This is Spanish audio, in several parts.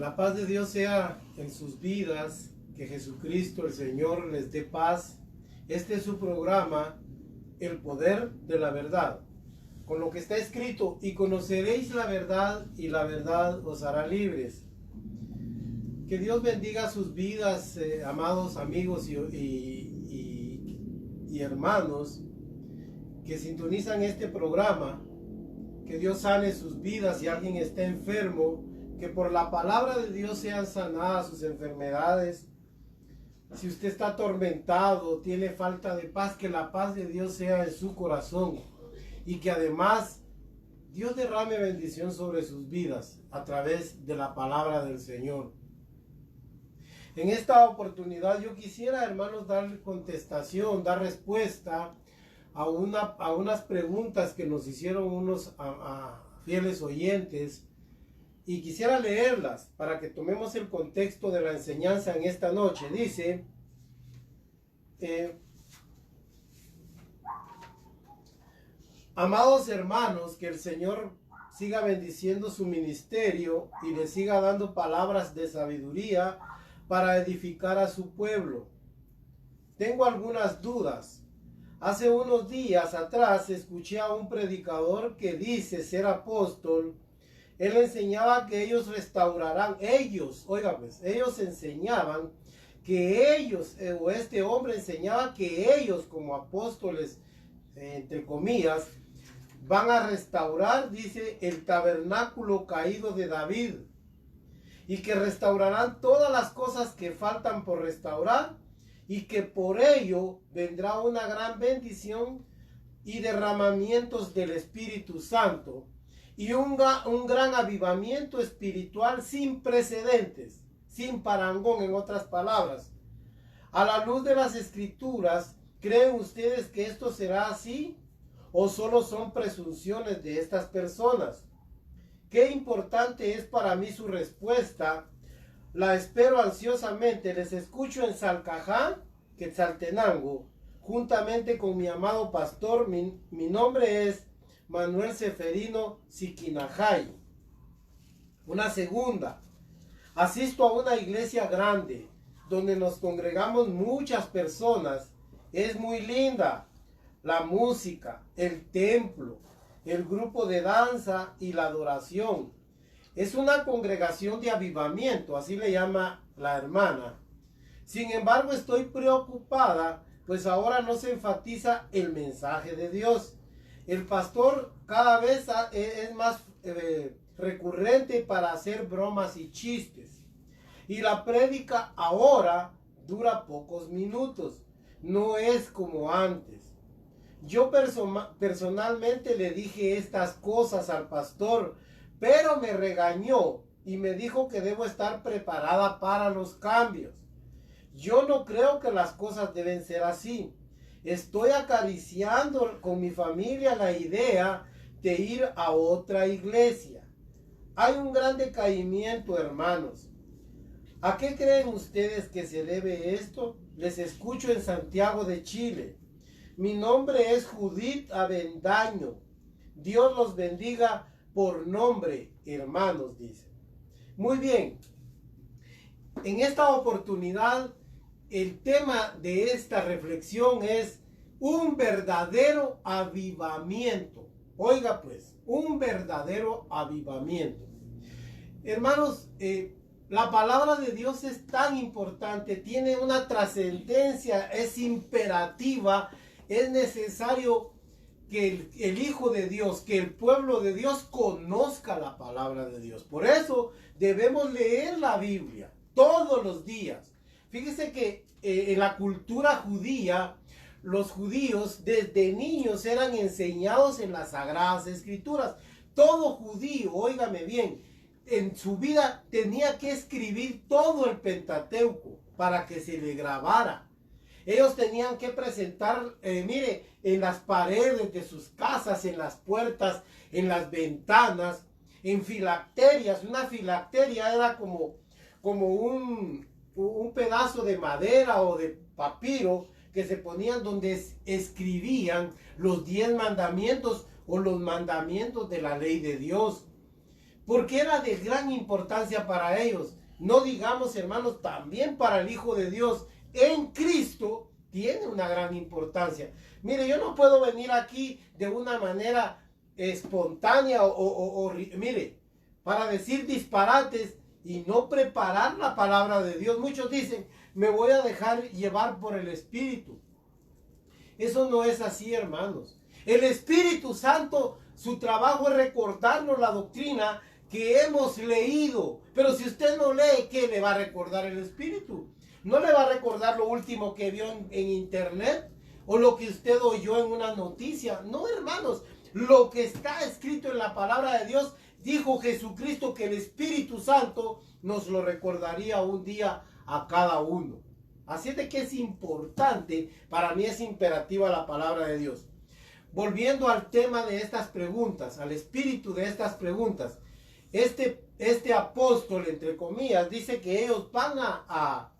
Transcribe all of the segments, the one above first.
La paz de Dios sea en sus vidas, que Jesucristo el Señor les dé paz. Este es su programa, El Poder de la Verdad, con lo que está escrito: y conoceréis la verdad, y la verdad os hará libres. Que Dios bendiga sus vidas, amados amigos y hermanos que sintonizan este programa. Que Dios sane sus vidas. Si alguien está enfermo, que por la palabra de Dios sean sanadas sus enfermedades. Si usted está atormentado, tiene falta de paz, que la paz de Dios sea en su corazón. Y que además Dios derrame bendición sobre sus vidas a través de la palabra del Señor. En esta oportunidad yo quisiera, hermanos, dar contestación, dar respuesta a unas preguntas que nos hicieron unos fieles oyentes, y quisiera leerlas para que tomemos el contexto de la enseñanza en esta noche. Dice: amados hermanos, que el Señor siga bendiciendo su ministerio y le siga dando palabras de sabiduría para edificar a su pueblo. Tengo algunas dudas. Hace unos días atrás escuché a un predicador que dice ser apóstol. Él enseñaba que ellos restaurarán, ellos enseñaban que ellos, o este hombre enseñaba que ellos como apóstoles, entre comillas, van a restaurar, dice, el tabernáculo caído de David, y que restaurarán todas las cosas que faltan por restaurar, y que por ello vendrá una gran bendición y derramamientos del Espíritu Santo, y un gran avivamiento espiritual sin precedentes, sin parangón, en otras palabras. A la luz de las Escrituras, ¿creen ustedes que esto será así? ¿O solo son presunciones de estas personas? Qué importante es para mí su respuesta. La espero ansiosamente. Les escucho en Salcajá, Quetzaltenango, juntamente con mi amado pastor. Mi nombre es Manuel Seferino Siquinajay. Una segunda: asisto a una iglesia grande donde nos congregamos muchas personas. Es muy linda la música, el templo, el grupo de danza y la adoración. Es una congregación de avivamiento, así le llama la hermana. Sin embargo, estoy preocupada, pues ahora no se enfatiza el mensaje de Dios. El pastor cada vez es más recurrente para hacer bromas y chistes. Y la prédica ahora dura pocos minutos. No es como antes. Yo personalmente le dije estas cosas al pastor, pero me regañó y me dijo que debo estar preparada para los cambios. Yo no creo que las cosas deben ser así. Estoy acariciando con mi familia la idea de ir a otra iglesia. Hay un gran decaimiento, hermanos. ¿A qué creen ustedes que se debe esto? Les escucho en Santiago de Chile. Mi nombre es Judith Avendaño. Dios los bendiga por nombre, hermanos, dice. Muy bien. En esta oportunidad, el tema de esta reflexión es un verdadero avivamiento. Oiga pues, un verdadero avivamiento. Hermanos, la palabra de Dios es tan importante, tiene una trascendencia, es imperativa, es necesario que el Hijo de Dios, que el pueblo de Dios conozca la palabra de Dios. Por eso debemos leer la Biblia todos los días. Fíjese que en la cultura judía, los judíos desde niños eran enseñados en las Sagradas Escrituras. Todo judío, óigame bien, en su vida tenía que escribir todo el Pentateuco para que se le grabara. Ellos tenían que presentar, mire, en las paredes de sus casas, en las puertas, en las ventanas, en filacterias. Una filacteria era como un pedazo de madera o de papiro que se ponían donde escribían los 10 mandamientos o los mandamientos de la ley de Dios. porque era de gran importancia para ellos. No digamos, hermanos, también para el Hijo de Dios en Cristo tiene una gran importancia. Mire, yo no puedo venir aquí de una manera espontánea mire, para decir disparates y no preparar la palabra de Dios. Muchos dicen, me voy a dejar llevar por el Espíritu. Eso no es así, hermanos. El Espíritu Santo, su trabajo es recordarnos la doctrina que hemos leído. Pero si usted no lee, ¿qué le va a recordar el Espíritu? ¿No le va a recordar lo último que vio en internet? ¿O lo que usted oyó en una noticia? No, hermanos. Lo que está escrito en la palabra de Dios, dijo Jesucristo que el Espíritu Santo nos lo recordaría un día a cada uno. Así es de que es importante, para mí es imperativa la palabra de Dios. Volviendo al tema de estas preguntas, al espíritu de estas preguntas, este apóstol, entre comillas, dice que ellos van a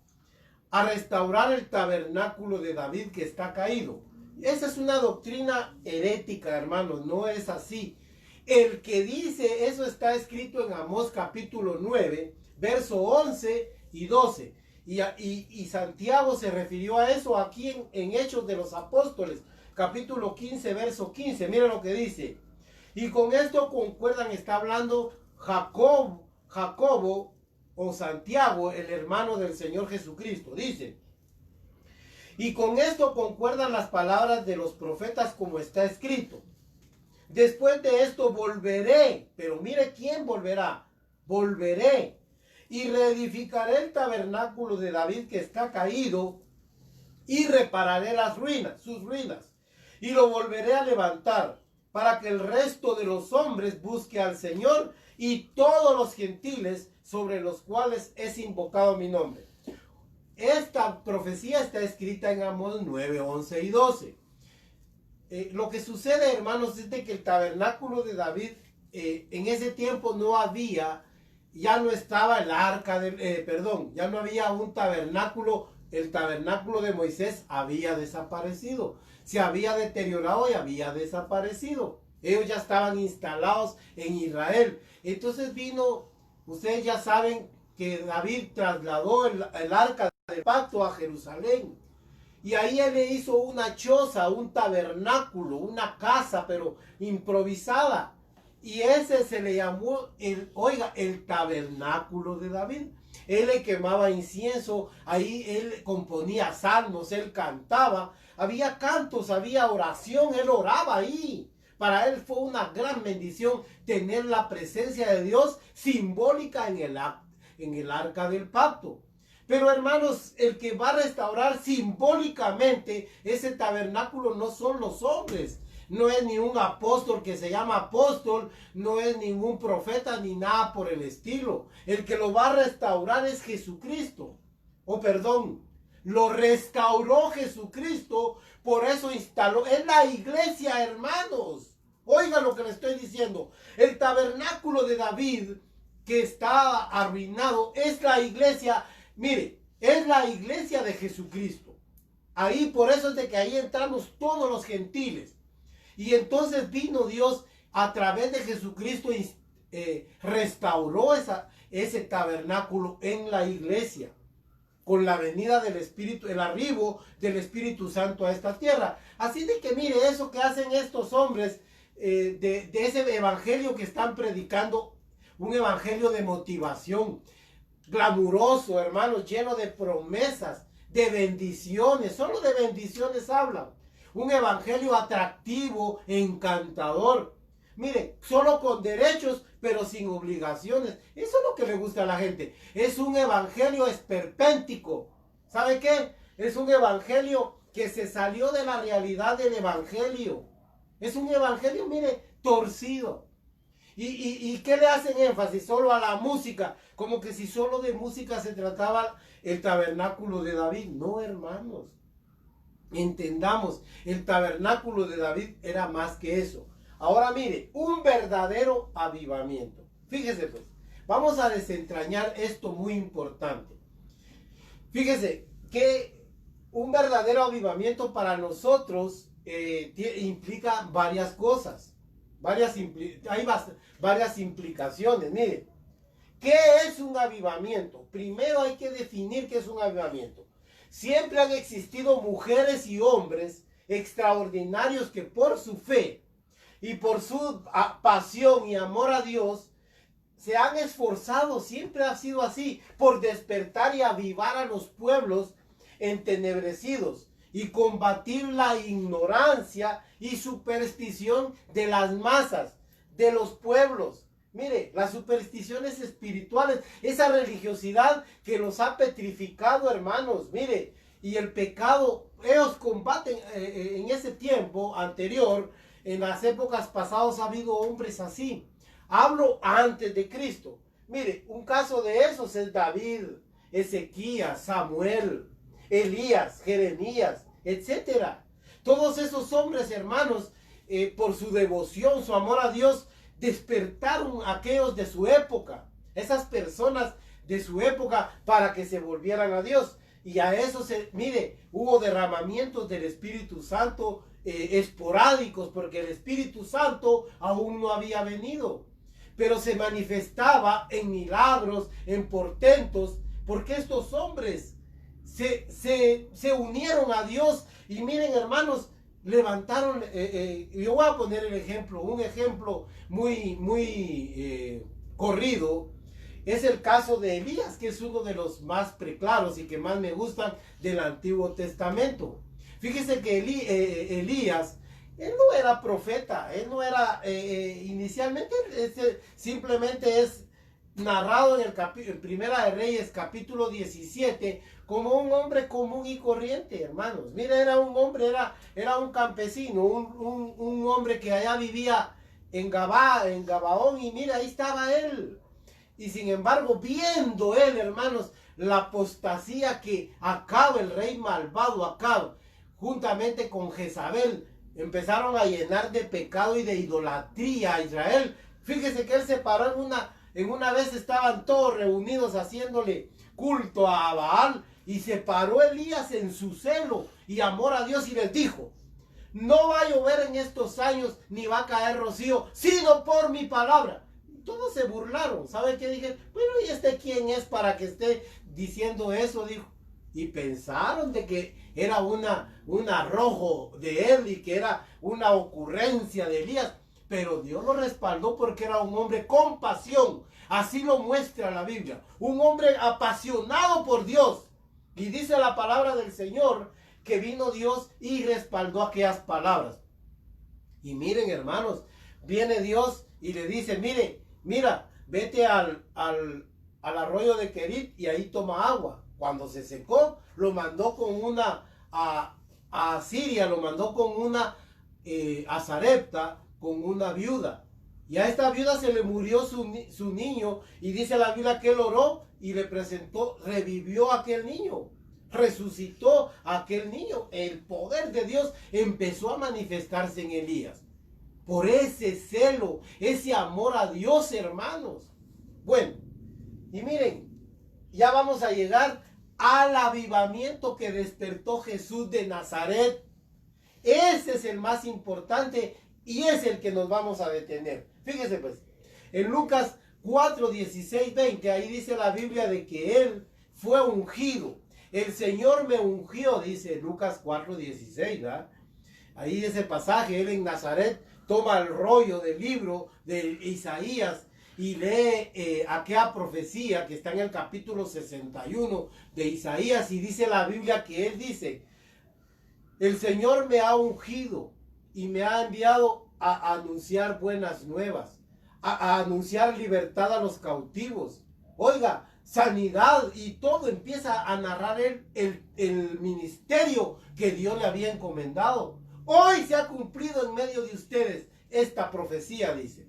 restaurar el tabernáculo de David que está caído. Esa es una doctrina herética, hermanos, no es así. El que dice eso está escrito en Amós capítulo 9, verso 11 y 12. Y Santiago se refirió a eso aquí en Hechos de los Apóstoles, capítulo 15, verso 15. Miren lo que dice. Y con esto concuerdan, está hablando Jacobo o Santiago, el hermano del Señor Jesucristo. Dice, y con esto concuerdan las palabras de los profetas como está escrito. Después de esto volveré, pero mire quién volverá. Volveré y reedificaré el tabernáculo de David que está caído y repararé las ruinas, sus ruinas, y lo volveré a levantar para que el resto de los hombres busque al Señor y todos los gentiles sobre los cuales es invocado mi nombre. Esta profecía está escrita en Amós 9, 11 y 12. Lo que sucede, hermanos, es de que el tabernáculo de David en ese tiempo no había, ya no estaba el arca, ya no había un tabernáculo, el tabernáculo de Moisés había desaparecido, se había deteriorado y había desaparecido. Ellos ya estaban instalados en Israel. Entonces vino, ustedes ya saben que David trasladó el arca del pacto a Jerusalén. Y ahí él le hizo una choza, un tabernáculo, una casa, pero improvisada. Y ese se le llamó, el tabernáculo de David. Él le quemaba incienso, ahí él componía salmos, él cantaba. Había cantos, había oración, él oraba ahí. Para él fue una gran bendición tener la presencia de Dios simbólica en el arca del pacto. Pero hermanos, el que va a restaurar simbólicamente ese tabernáculo no son los hombres. No es ni un apóstol que se llama apóstol, no es ningún profeta ni nada por el estilo. El que lo va a restaurar es Jesucristo. Lo restauró Jesucristo, por eso instaló. Es la iglesia, hermanos. Oigan lo que le estoy diciendo. El tabernáculo de David que está arruinado es la iglesia. Mire, es la iglesia de Jesucristo. Ahí, por eso es de que ahí entramos todos los gentiles. Y entonces vino Dios a través de Jesucristo y restauró ese tabernáculo en la iglesia. Con la venida del Espíritu, el arribo del Espíritu Santo a esta tierra. Así de que mire, eso que hacen estos hombres de ese evangelio que están predicando, un evangelio de motivación, glamuroso, hermanos, lleno de promesas, de bendiciones, solo de bendiciones hablan. Un evangelio atractivo, encantador. Mire, solo con derechos, pero sin obligaciones. Eso es lo que le gusta a la gente. Es un evangelio esperpéntico. ¿Sabe qué? Es un evangelio que se salió de la realidad del evangelio. Es un evangelio, mire, torcido. ¿Y qué le hacen énfasis? Solo a la música. Como que si solo de música se trataba el tabernáculo de David. No, hermanos. Entendamos, el tabernáculo de David era más que eso. Ahora mire, un verdadero avivamiento. Fíjese pues, vamos a desentrañar esto muy importante. Fíjese que un verdadero avivamiento para nosotros implica varias cosas. varias implicaciones. Mire, ¿qué es un avivamiento? Primero hay que definir qué es un avivamiento. Siempre han existido mujeres y hombres extraordinarios que por su fe y por su pasión y amor a Dios se han esforzado, siempre ha sido así, por despertar y avivar a los pueblos entenebrecidos y combatir la ignorancia y superstición de las masas, de los pueblos. Mire, las supersticiones espirituales, esa religiosidad que los ha petrificado, hermanos, mire, y el pecado, ellos combaten en ese tiempo anterior, en las épocas pasadas ha habido hombres así. Hablo antes de Cristo. Mire, un caso de esos es David, Ezequías, Samuel, Elías, Jeremías, etcétera. Todos esos hombres, hermanos, por su devoción, su amor a Dios, despertaron a aquellos de su época, esas personas de su época, para que se volvieran a Dios. Y a eso mire, hubo derramamientos del Espíritu Santo esporádicos, porque el Espíritu Santo aún no había venido, pero se manifestaba en milagros, en portentos, porque estos hombres se unieron a Dios. Y miren, hermanos, levantaron, yo voy a poner el ejemplo, un ejemplo muy corrido, es el caso de Elías, que es uno de los más preclaros y que más me gustan del Antiguo Testamento. Fíjese que Elías, él no era profeta, él no era, inicialmente, simplemente es narrado en Primera de Reyes, capítulo 17, como un hombre común y corriente, hermanos. Mira, era un hombre, era un campesino, un hombre que allá vivía en Gabaón, y mira, ahí estaba él. Y sin embargo, viendo él, hermanos, la apostasía que Acab, el rey malvado Acab, juntamente con Jezabel, empezaron a llenar de pecado y de idolatría a Israel. Fíjese que él se paró en una vez estaban todos reunidos haciéndole culto a Baal, y se paró Elías en su celo y amor a Dios y les dijo: no va a llover en estos años, ni va a caer rocío, sino por mi palabra. Todos se burlaron. ¿Sabe qué? Dije, bueno, ¿y este quién es para que esté diciendo eso? Dijo. Y pensaron de que era un arrojo de él y que era una ocurrencia de Elías. Pero Dios lo respaldó porque era un hombre con pasión. Así lo muestra la Biblia. Un hombre apasionado por Dios. Y dice la palabra del Señor que vino Dios y respaldó aquellas palabras. Y miren, hermanos, viene Dios y le dice: mira, vete al arroyo de Querit y ahí toma agua. Cuando se secó, lo mandó con a Siria, lo mandó con una a Sarepta, con una viuda. Y a esta viuda se le murió su niño, y dice la Biblia que él oró y le presentó, revivió a aquel niño, resucitó a aquel niño. El poder de Dios empezó a manifestarse en Elías. Por ese celo, ese amor a Dios, hermanos. Bueno, y miren, ya vamos a llegar al avivamiento que despertó Jesús de Nazaret. Ese es el más importante y es el que nos vamos a detener. Fíjese pues, en Lucas 4, 16, 20, ahí dice la Biblia de que él fue ungido. El Señor me ungió, dice Lucas 4, 16, ¿verdad? Ahí ese pasaje, él en Nazaret toma el rollo del libro de Isaías y lee aquella profecía que está en el capítulo 61 de Isaías, y dice la Biblia que él dice: el Señor me ha ungido y me ha enviado a anunciar buenas nuevas, a anunciar libertad a los cautivos. Oiga, sanidad, y todo empieza a narrar el ministerio que Dios le había encomendado. Hoy se ha cumplido en medio de ustedes esta profecía, dice.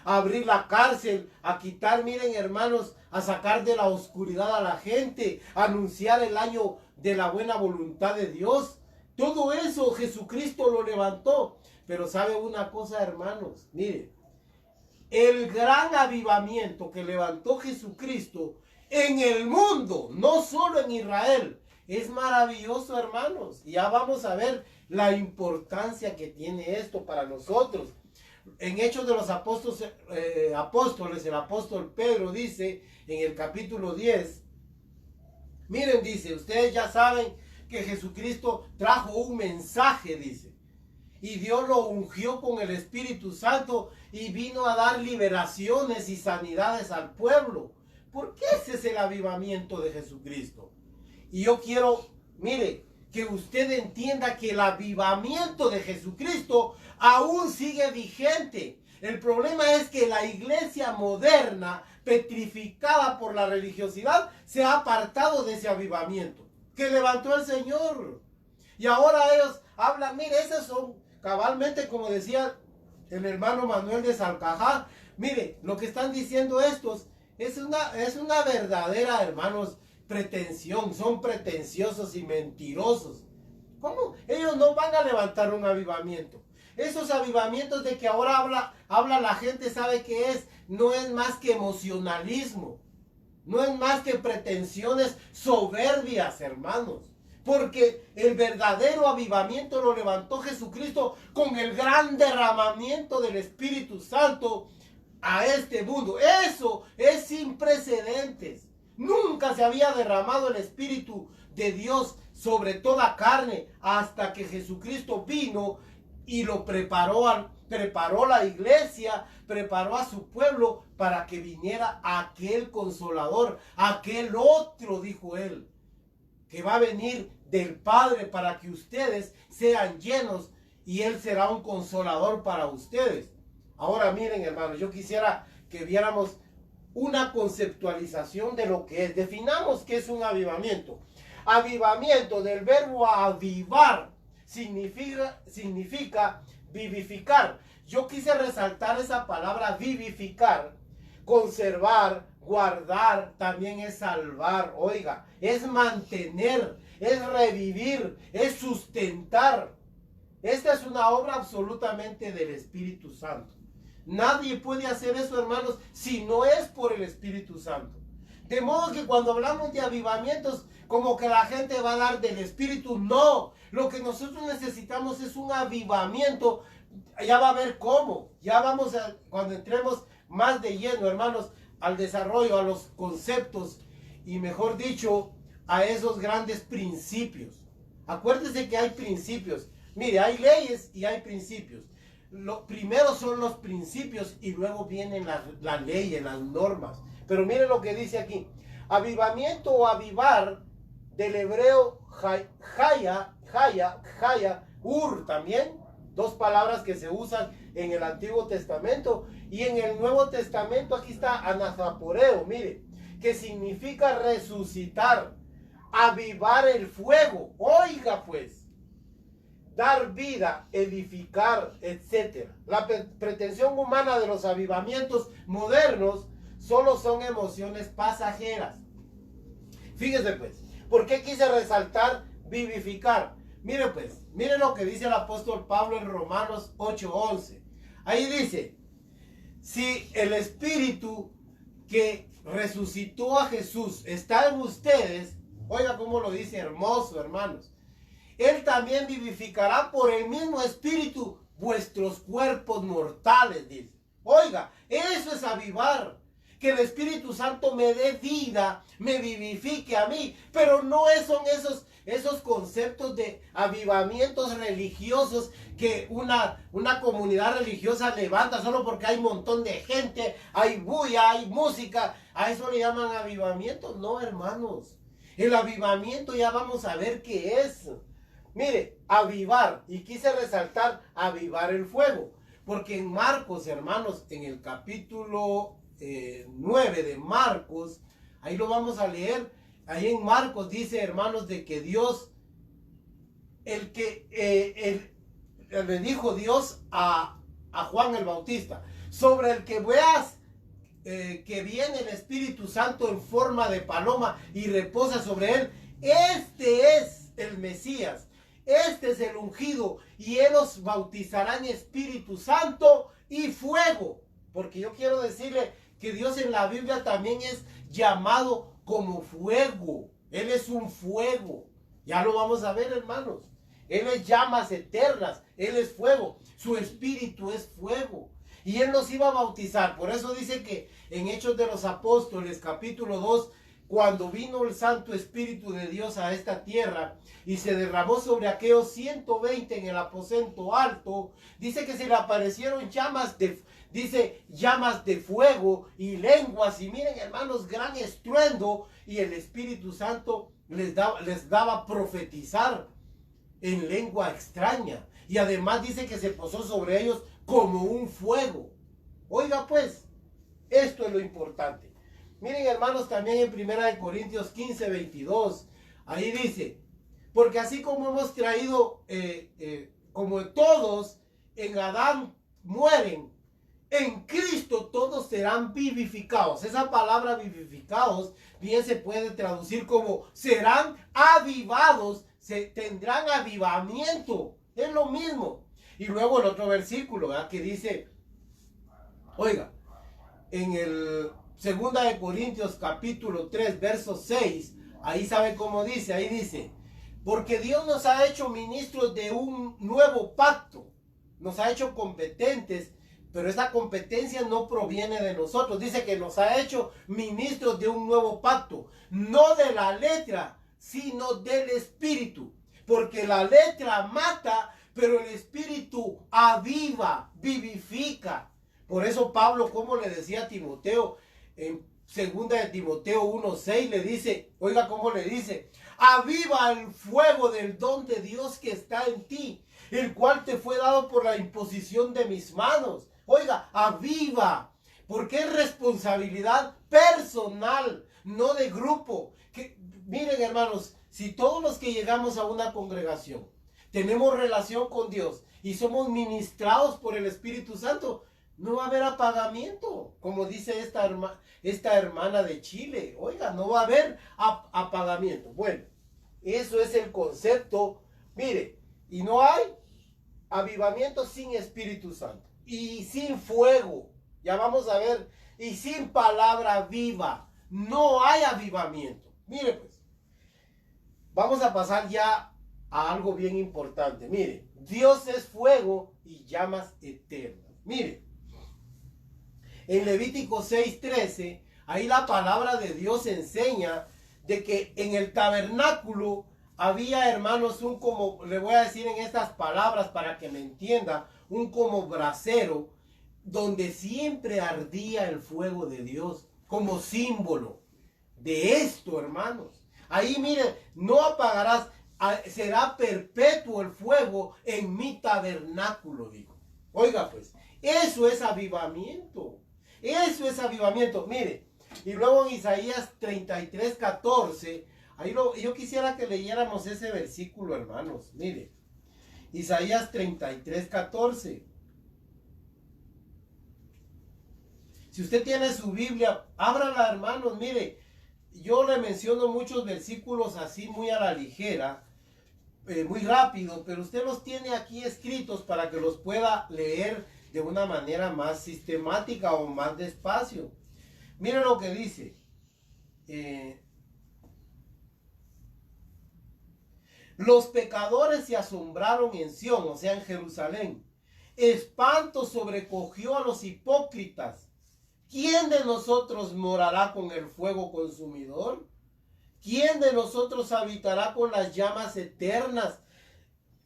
A abrir la cárcel, a quitar, miren hermanos, a sacar de la oscuridad a la gente, a anunciar el año de la buena voluntad de Dios. Todo eso Jesucristo lo levantó. Pero sabe una cosa, hermanos, miren, el gran avivamiento que levantó Jesucristo en el mundo, no solo en Israel, es maravilloso, hermanos. Y ya vamos a ver la importancia que tiene esto para nosotros. En Hechos de los Apóstoles, el apóstol Pedro dice en el capítulo 10, miren, dice, ustedes ya saben que Jesucristo trajo un mensaje, dice, y Dios lo ungió con el Espíritu Santo y vino a dar liberaciones y sanidades al pueblo. Porque ese es el avivamiento de Jesucristo. Y yo quiero, mire, que usted entienda que el avivamiento de Jesucristo aún sigue vigente. El problema es que la iglesia moderna, petrificada por la religiosidad, se ha apartado de ese avivamiento que levantó el Señor. Y ahora ellos hablan, mire, esos son cabalmente, como decía el hermano Manuel de Salcajá, mire, lo que están diciendo estos es una verdadera, hermanos, pretensión. Son pretenciosos y mentirosos. ¿Cómo? Ellos no van a levantar un avivamiento. Esos avivamientos de que ahora habla la gente, ¿sabe qué es? No es más que emocionalismo. No es más que pretensiones soberbias, hermanos. Porque el verdadero avivamiento lo levantó Jesucristo con el gran derramamiento del Espíritu Santo a este mundo. Eso es sin precedentes. Nunca se había derramado el Espíritu de Dios sobre toda carne hasta que Jesucristo vino y lo preparó la iglesia, preparó a su pueblo para que viniera aquel consolador, aquel otro, dijo él, que va a venir del Padre para que ustedes sean llenos y él será un consolador para ustedes. Ahora miren, hermanos, yo quisiera que viéramos una conceptualización de lo que es. Definamos qué es un avivamiento. Avivamiento, del verbo avivar, significa vivificar. Yo quise resaltar esa palabra vivificar. Conservar, guardar, también es salvar. Oiga, es mantener, es revivir, es sustentar. Esta es una obra absolutamente del Espíritu Santo. Nadie puede hacer eso, hermanos, si no es por el Espíritu Santo. De modo que cuando hablamos de avivamientos, como que la gente va a dar del Espíritu, no. Lo que nosotros necesitamos es un avivamiento. Ya va a ver cómo. Ya vamos a, cuando entremos más de lleno, hermanos, al desarrollo, a los conceptos y, mejor dicho, a esos grandes principios. Acuérdense que hay principios. Mire, hay leyes y hay principios. Lo primero son los principios y luego vienen las leyes, las normas. Pero miren lo que dice aquí. Avivamiento o avivar, del hebreo jaya, también. Dos palabras que se usan en el Antiguo Testamento. Y en el Nuevo Testamento aquí está anazaporeo, mire, que significa resucitar, avivar el fuego. Oiga pues. Dar vida, edificar, etc. La pretensión humana de los avivamientos modernos solo son emociones pasajeras. Fíjese pues, ¿por qué quise resaltar vivificar? Mire pues, mire lo que dice el apóstol Pablo en Romanos 8:11. Ahí dice, si el Espíritu que resucitó a Jesús está en ustedes, oiga cómo lo dice hermoso, hermanos. Él también vivificará por el mismo Espíritu vuestros cuerpos mortales, dice. Oiga, eso es avivar. Que el Espíritu Santo me dé vida, me vivifique a mí. Pero no son esos conceptos de avivamientos religiosos que una comunidad religiosa levanta solo porque hay un montón de gente, hay bulla, hay música. A eso le llaman avivamiento. No, hermanos. El avivamiento ya vamos a ver qué es. Mire, avivar, y quise resaltar avivar el fuego, porque en Marcos, hermanos, en el capítulo 9 de Marcos, ahí lo vamos a leer, ahí en Marcos dice, hermanos, de que Dios, le dijo Dios a Juan el Bautista, sobre el que veas que viene el Espíritu Santo en forma de paloma y reposa sobre él, este es el Mesías. Este es el ungido y él os bautizará en Espíritu Santo y fuego. Porque yo quiero decirle que Dios en la Biblia también es llamado como fuego. Él es un fuego. Ya lo vamos a ver, hermanos. Él es llamas eternas. Él es fuego. Su espíritu es fuego. Y Él nos iba a bautizar. Por eso dice que en Hechos de los Apóstoles, capítulo 2, cuando vino el Santo Espíritu de Dios a esta tierra y se derramó sobre aquellos 120 en el aposento alto, dice que se le aparecieron llamas de fuego y lenguas. Y miren, hermanos, gran estruendo, y el Espíritu Santo les daba a profetizar en lengua extraña. Y además dice que se posó sobre ellos como un fuego. Oiga pues, esto es lo importante. Miren, hermanos, también en 1 Corintios 15, 22, ahí dice, porque así como hemos traído, como todos en Adán mueren, en Cristo todos serán vivificados. Esa palabra vivificados bien se puede traducir como serán avivados, tendrán avivamiento. Es lo mismo. Y luego el otro versículo, ¿verdad?, que dice, oiga, en el 2 de Corintios capítulo 3, verso 6, ahí sabe cómo dice, ahí dice, porque Dios nos ha hecho ministros de un nuevo pacto, nos ha hecho competentes, pero esa competencia no proviene de nosotros. Dice que nos ha hecho ministros de un nuevo pacto, no de la letra, sino del espíritu, porque la letra mata, pero el espíritu aviva, vivifica. Por eso Pablo, como le decía a Timoteo, en 2 de Timoteo 1:6 le dice, oiga cómo le dice, aviva el fuego del don de Dios que está en ti, el cual te fue dado por la imposición de mis manos. Oiga, aviva, porque es responsabilidad personal, no de grupo. Miren, hermanos, si todos los que llegamos a una congregación tenemos relación con Dios y somos ministrados por el Espíritu Santo, no va a haber apagamiento, como dice esta hermana de Chile. Oiga, no va a haber apagamiento. Bueno, eso es el concepto. Mire, y no hay avivamiento sin Espíritu Santo y sin fuego. Ya vamos a ver, y sin palabra viva, no hay avivamiento. Mire pues, vamos a pasar ya a algo bien importante. Mire, Dios es fuego y llamas eternas. Mire, en Levítico 6:13, ahí la palabra de Dios enseña de que en el tabernáculo había, hermanos, un como, le voy a decir en estas palabras para que me entienda, un como brasero donde siempre ardía el fuego de Dios como símbolo de esto, hermanos. Ahí miren, no apagarás, será perpetuo el fuego en mi tabernáculo, digo. Oiga pues, eso es avivamiento. Eso es avivamiento. Mire, y luego en Isaías 33:14, ahí yo quisiera que leyéramos ese versículo, hermanos. Mire, Isaías 33:14. Si usted tiene su Biblia, ábrala, hermanos. Mire, yo le menciono muchos versículos así muy a la ligera, muy rápido, pero usted los tiene aquí escritos para que los pueda leer de una manera más sistemática o más despacio. Mire lo que dice. Los pecadores se asombraron en Sión, o sea en Jerusalén. Espanto sobrecogió a los hipócritas. ¿Quién de nosotros morará con el fuego consumidor? ¿Quién de nosotros habitará con las llamas eternas?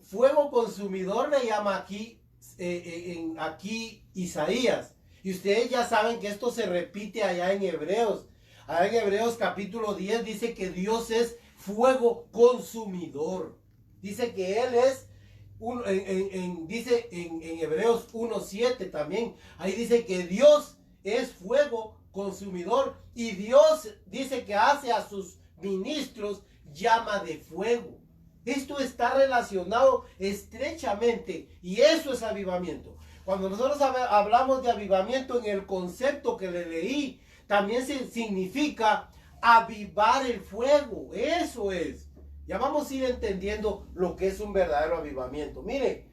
Fuego consumidor le llama aquí Isaías. Y ustedes ya saben que esto se repite allá en Hebreos. Allá en Hebreos capítulo 10 dice que Dios es fuego consumidor. Dice que Él es, dice en Hebreos 1:7 también. Ahí dice que Dios es fuego consumidor. Y Dios dice que hace a sus ministros llama de fuego. Esto está relacionado estrechamente y eso es avivamiento. Cuando nosotros hablamos de avivamiento en el concepto que le leí, también significa avivar el fuego. Eso es. Ya vamos a ir entendiendo lo que es un verdadero avivamiento. Mire,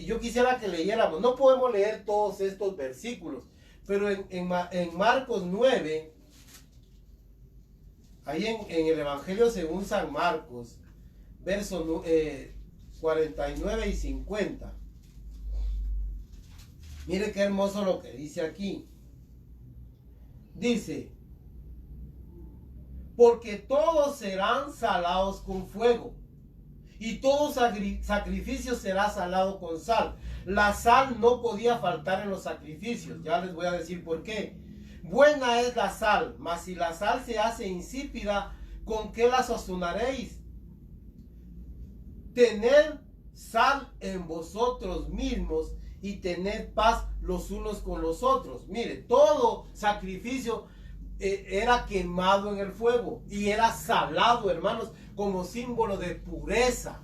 yo quisiera que leyéramos, no podemos leer todos estos versículos, pero en Marcos 9, ahí en el Evangelio según San Marcos, versos 49 y 50. Mire qué hermoso lo que dice aquí. Dice, porque todos serán salados con fuego, y todo sacrificio será salado con sal. La sal no podía faltar en los sacrificios. Ya les voy a decir por qué. Buena es la sal, mas si la sal se hace insípida, ¿con qué la sazonaréis? Tened sal en vosotros mismos y tened paz los unos con los otros. Mire, todo sacrificio era quemado en el fuego y era salado, hermanos, como símbolo de pureza,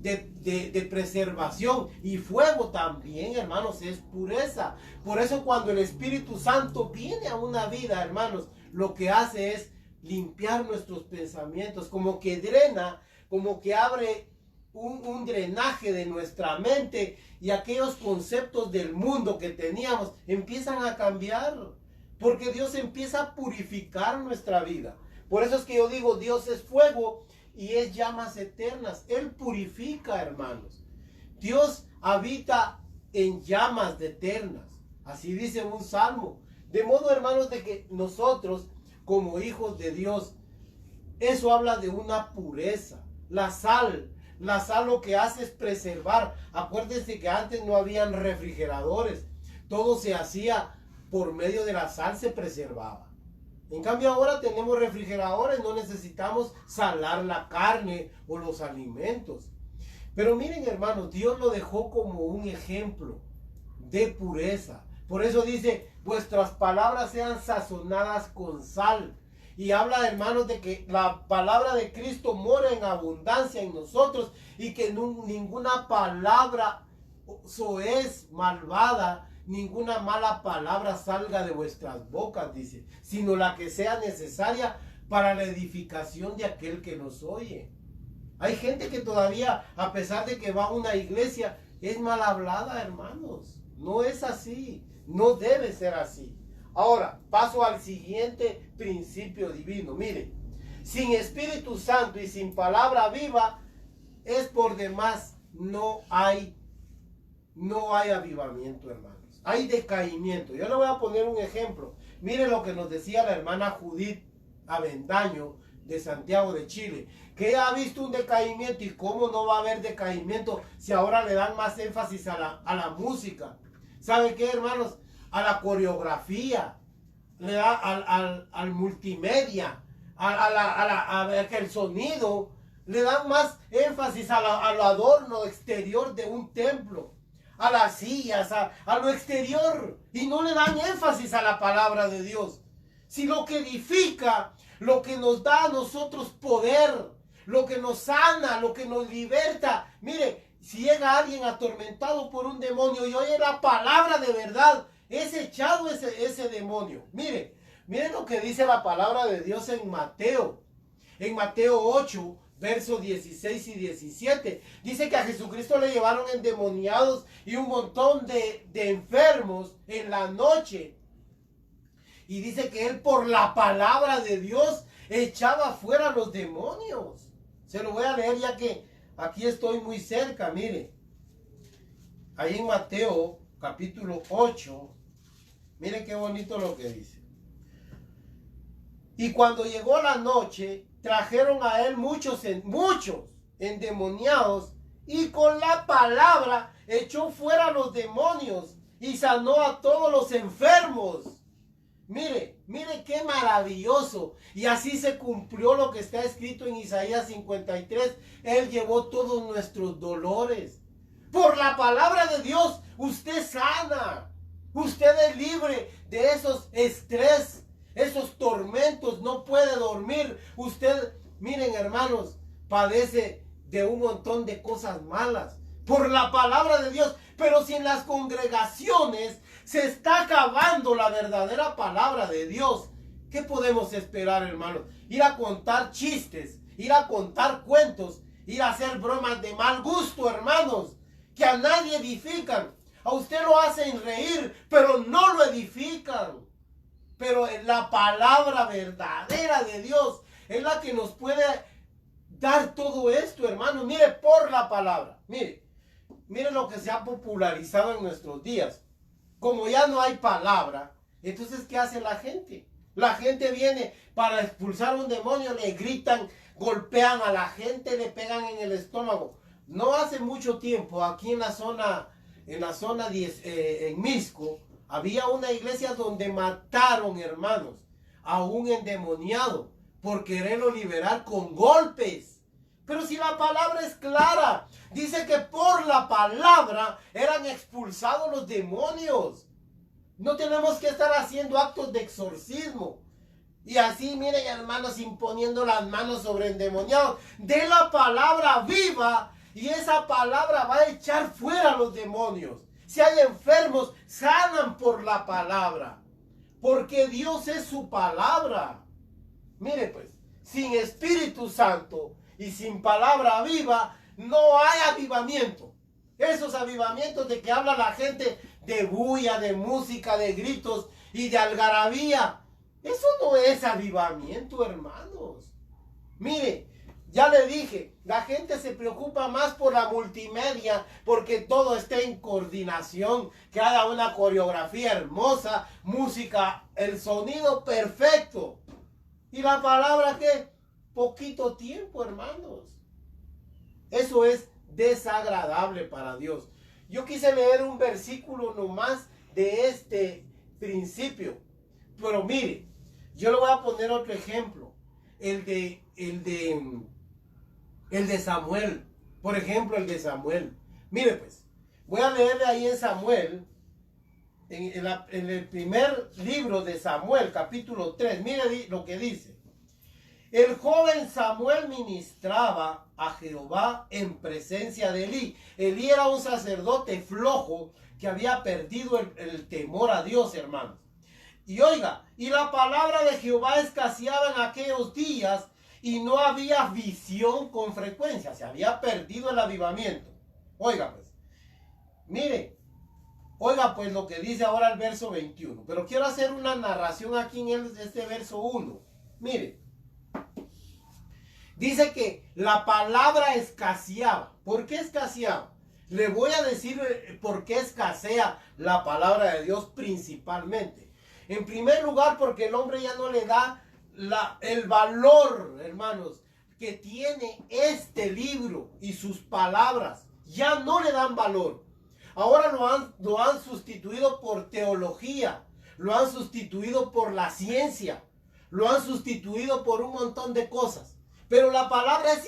de preservación. Y fuego también, hermanos, es pureza. Por eso cuando el Espíritu Santo viene a una vida, hermanos, lo que hace es limpiar nuestros pensamientos, como que drena, como que abre un drenaje de nuestra mente, y aquellos conceptos del mundo que teníamos empiezan a cambiar, porque Dios empieza a purificar nuestra vida. Por eso es que yo digo, Dios es fuego y es llamas eternas. Él purifica, hermanos. Dios habita en llamas eternas. Así dice un salmo. De modo, hermanos, de que nosotros, como hijos de Dios, eso habla de una pureza. La sal lo que hace es preservar. Acuérdense que antes no habían refrigeradores. Todo se hacía por medio de la sal, se preservaba. En cambio ahora tenemos refrigeradores, no necesitamos salar la carne o los alimentos. Pero miren, hermanos, Dios lo dejó como un ejemplo de pureza. Por eso dice, vuestras palabras sean sazonadas con sal. Y habla, hermanos, de que la palabra de Cristo mora en abundancia en nosotros, y que ninguna palabra soez malvada, ninguna mala palabra salga de vuestras bocas, dice, sino la que sea necesaria para la edificación de aquel que nos oye. Hay gente que todavía, a pesar de que va a una iglesia, es mal hablada, hermanos. No es así, no debe ser así. Ahora, paso al siguiente principio divino. Mire, sin Espíritu Santo y sin palabra viva, es por demás, no hay avivamiento, hermanos. Hay decaimiento. Yo le voy a poner un ejemplo. Mire lo que nos decía la hermana Judith Avendaño de Santiago de Chile, que ella ha visto un decaimiento. ¿Y cómo no va a haber decaimiento si ahora le dan más énfasis a la música? ¿Sabe qué, hermanos? A la coreografía, le da al multimedia, a que el sonido, le dan más énfasis al adorno exterior de un templo, a las sillas, a lo exterior, y no le dan énfasis a la palabra de Dios. Si lo que edifica, lo que nos da a nosotros poder, lo que nos sana, lo que nos liberta. Mire, si llega alguien atormentado por un demonio y oye la palabra de verdad, es echado ese demonio. Mire lo que dice la palabra de Dios en Mateo 8, versos 16 y 17. Dice que a Jesucristo le llevaron endemoniados y un montón de enfermos en la noche. Y dice que él, por la palabra de Dios, echaba fuera los demonios. Se lo voy a leer ya que aquí estoy muy cerca. Mire, ahí en Mateo capítulo 8, mire qué bonito lo que dice. Y cuando llegó la noche, trajeron a él muchos endemoniados, y con la palabra echó fuera los demonios y sanó a todos los enfermos. Mire qué maravilloso. Y así se cumplió lo que está escrito en Isaías 53. Él llevó todos nuestros dolores. Por la palabra de Dios, usted sana. Usted es libre de esos estrés, esos tormentos. No puede dormir. Usted, miren, hermanos, padece de un montón de cosas malas por la palabra de Dios. Pero si en las congregaciones se está acabando la verdadera palabra de Dios, ¿qué podemos esperar, hermanos? Ir a contar chistes, ir a contar cuentos, ir a hacer bromas de mal gusto, hermanos, que a nadie edifican. A usted lo hacen reír, pero no lo edifican. Pero la palabra verdadera de Dios es la que nos puede dar todo esto, hermanos. Mire, por la palabra. Mire lo que se ha popularizado en nuestros días. como ya no hay palabra, entonces ¿qué hace la gente? La gente viene para expulsar un demonio, le gritan, golpean a la gente, le pegan en el estómago. No hace mucho tiempo, aquí en la zona 10, en Misco, había una iglesia donde mataron, hermanos, a un endemoniado por quererlo liberar con golpes. Pero si la palabra es clara, dice que por la palabra eran expulsados los demonios. No tenemos que estar haciendo actos de exorcismo. Y así, miren, hermanos, imponiendo las manos sobre endemoniados. De la palabra viva, y esa palabra va a echar fuera a los demonios. Si hay enfermos, sanan por la palabra. Porque Dios es su palabra. Mire pues, sin Espíritu Santo y sin palabra viva, no hay avivamiento. Esos avivamientos de que habla la gente de bulla, de música, de gritos y de algarabía, eso no es avivamiento, hermanos. Mire, ya le dije, la gente se preocupa más por la multimedia, porque todo esté en coordinación, que haga una coreografía hermosa, música, el sonido perfecto. ¿Y la palabra qué? Poquito tiempo, hermanos. Eso es desagradable para Dios. Yo quise leer un versículo nomás de este principio. Pero mire, yo le voy a poner otro ejemplo. El de Samuel. Por ejemplo, el de Samuel. Mire pues, voy a leerle ahí en Samuel, en el primer libro de Samuel, capítulo 3. Mire lo que dice. El joven Samuel ministraba a Jehová en presencia de Elí. Elí era un sacerdote flojo que había perdido el temor a Dios, hermanos. Y oiga, y la palabra de Jehová escaseaba en aquellos días y no había visión con frecuencia. Se había perdido el avivamiento. Oiga pues, mire, oiga pues lo que dice ahora el verso 21. Pero quiero hacer una narración aquí en este verso 1. Mire. Dice que la palabra escaseaba. ¿Por qué escaseaba? Le voy a decir por qué escasea la palabra de Dios principalmente. En primer lugar, porque el hombre ya no le da el valor, hermanos, que tiene este libro y sus palabras. Ya no le dan valor. Ahora lo han sustituido por teología. Lo han sustituido por la ciencia. Lo han sustituido por un montón de cosas. Pero la palabra es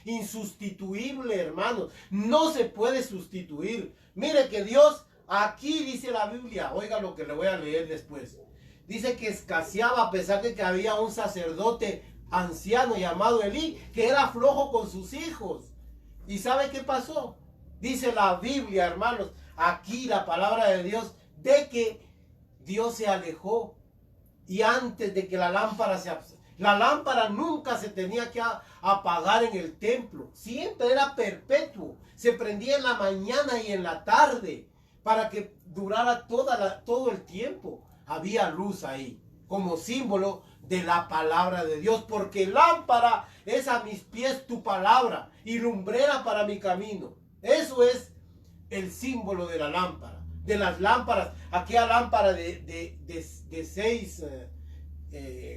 insustituible, hermanos. No se puede sustituir. Mire que Dios, aquí dice la Biblia, oiga lo que le voy a leer después. Dice que escaseaba a pesar de que había un sacerdote anciano llamado Elí, que era flojo con sus hijos. ¿Y sabe qué pasó? Dice la Biblia, hermanos, aquí la palabra de Dios, de que Dios se alejó. Y antes de que la lámpara nunca se tenía que apagar en el templo. Siempre era perpetuo. Se prendía en la mañana y en la tarde para que durara todo el tiempo. Había luz ahí como símbolo de la palabra de Dios. Porque lámpara es a mis pies tu palabra y lumbrera para mi camino. Eso es el símbolo de la lámpara. De las lámparas. Aquella lámpara de 6...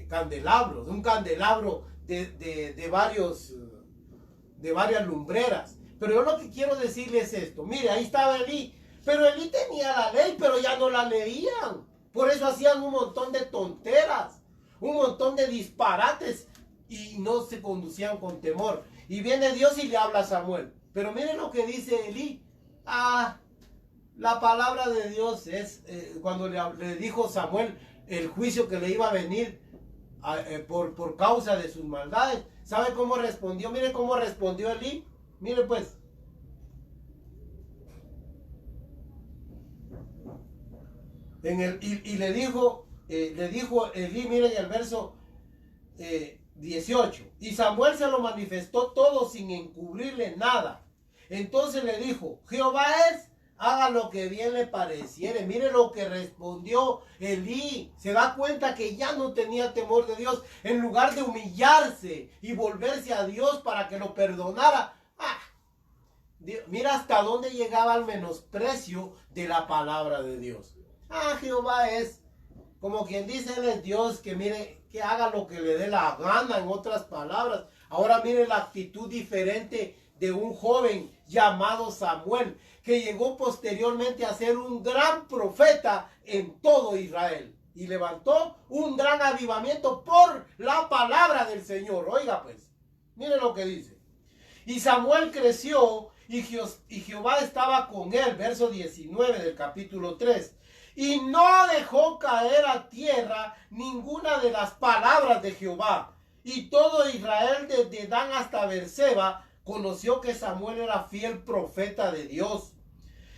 candelabros, un candelabro de varias lumbreras. Pero yo lo que quiero decirles es esto. Mire, ahí estaba Elí, pero Elí tenía la ley, pero ya no la leían. Por eso hacían un montón de tonteras, un montón de disparates y no se conducían con temor. Y viene Dios y le habla a Samuel. Pero miren lo que dice Elí. La palabra de Dios es, cuando le dijo Samuel el juicio que le iba a venir por causa de sus maldades. ¿Sabe cómo respondió? Mire cómo respondió Elí. Mire pues. Y le dijo Elí, miren el verso 18. Y Samuel se lo manifestó todo sin encubrirle nada. Entonces le dijo, Jehová es, haga lo que bien le pareciere. Mire lo que respondió Elí. Se da cuenta que ya no tenía temor de Dios. En lugar de humillarse y volverse a Dios para que lo perdonara. Mira hasta dónde llegaba el menosprecio de la palabra de Dios. Jehová es, como quien dice, Él es Dios, que mire, que haga lo que le dé la gana, en otras palabras. Ahora mire la actitud diferente de un joven llamado Samuel, que llegó posteriormente a ser un gran profeta en todo Israel. Y levantó un gran avivamiento por la palabra del Señor. Oiga pues, mire lo que dice. Y Samuel creció y Jehová estaba con él. Verso 19 del capítulo 3. Y no dejó caer a tierra ninguna de las palabras de Jehová. Y todo Israel desde Dan hasta Beerseba conoció que Samuel era fiel profeta de Dios.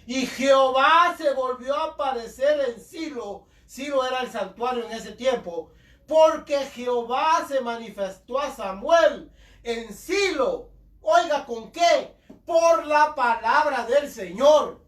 Y Jehová se volvió a aparecer en Silo. Silo era el santuario en ese tiempo. Porque Jehová se manifestó a Samuel en Silo. Oiga, ¿con qué? Por la palabra del Señor.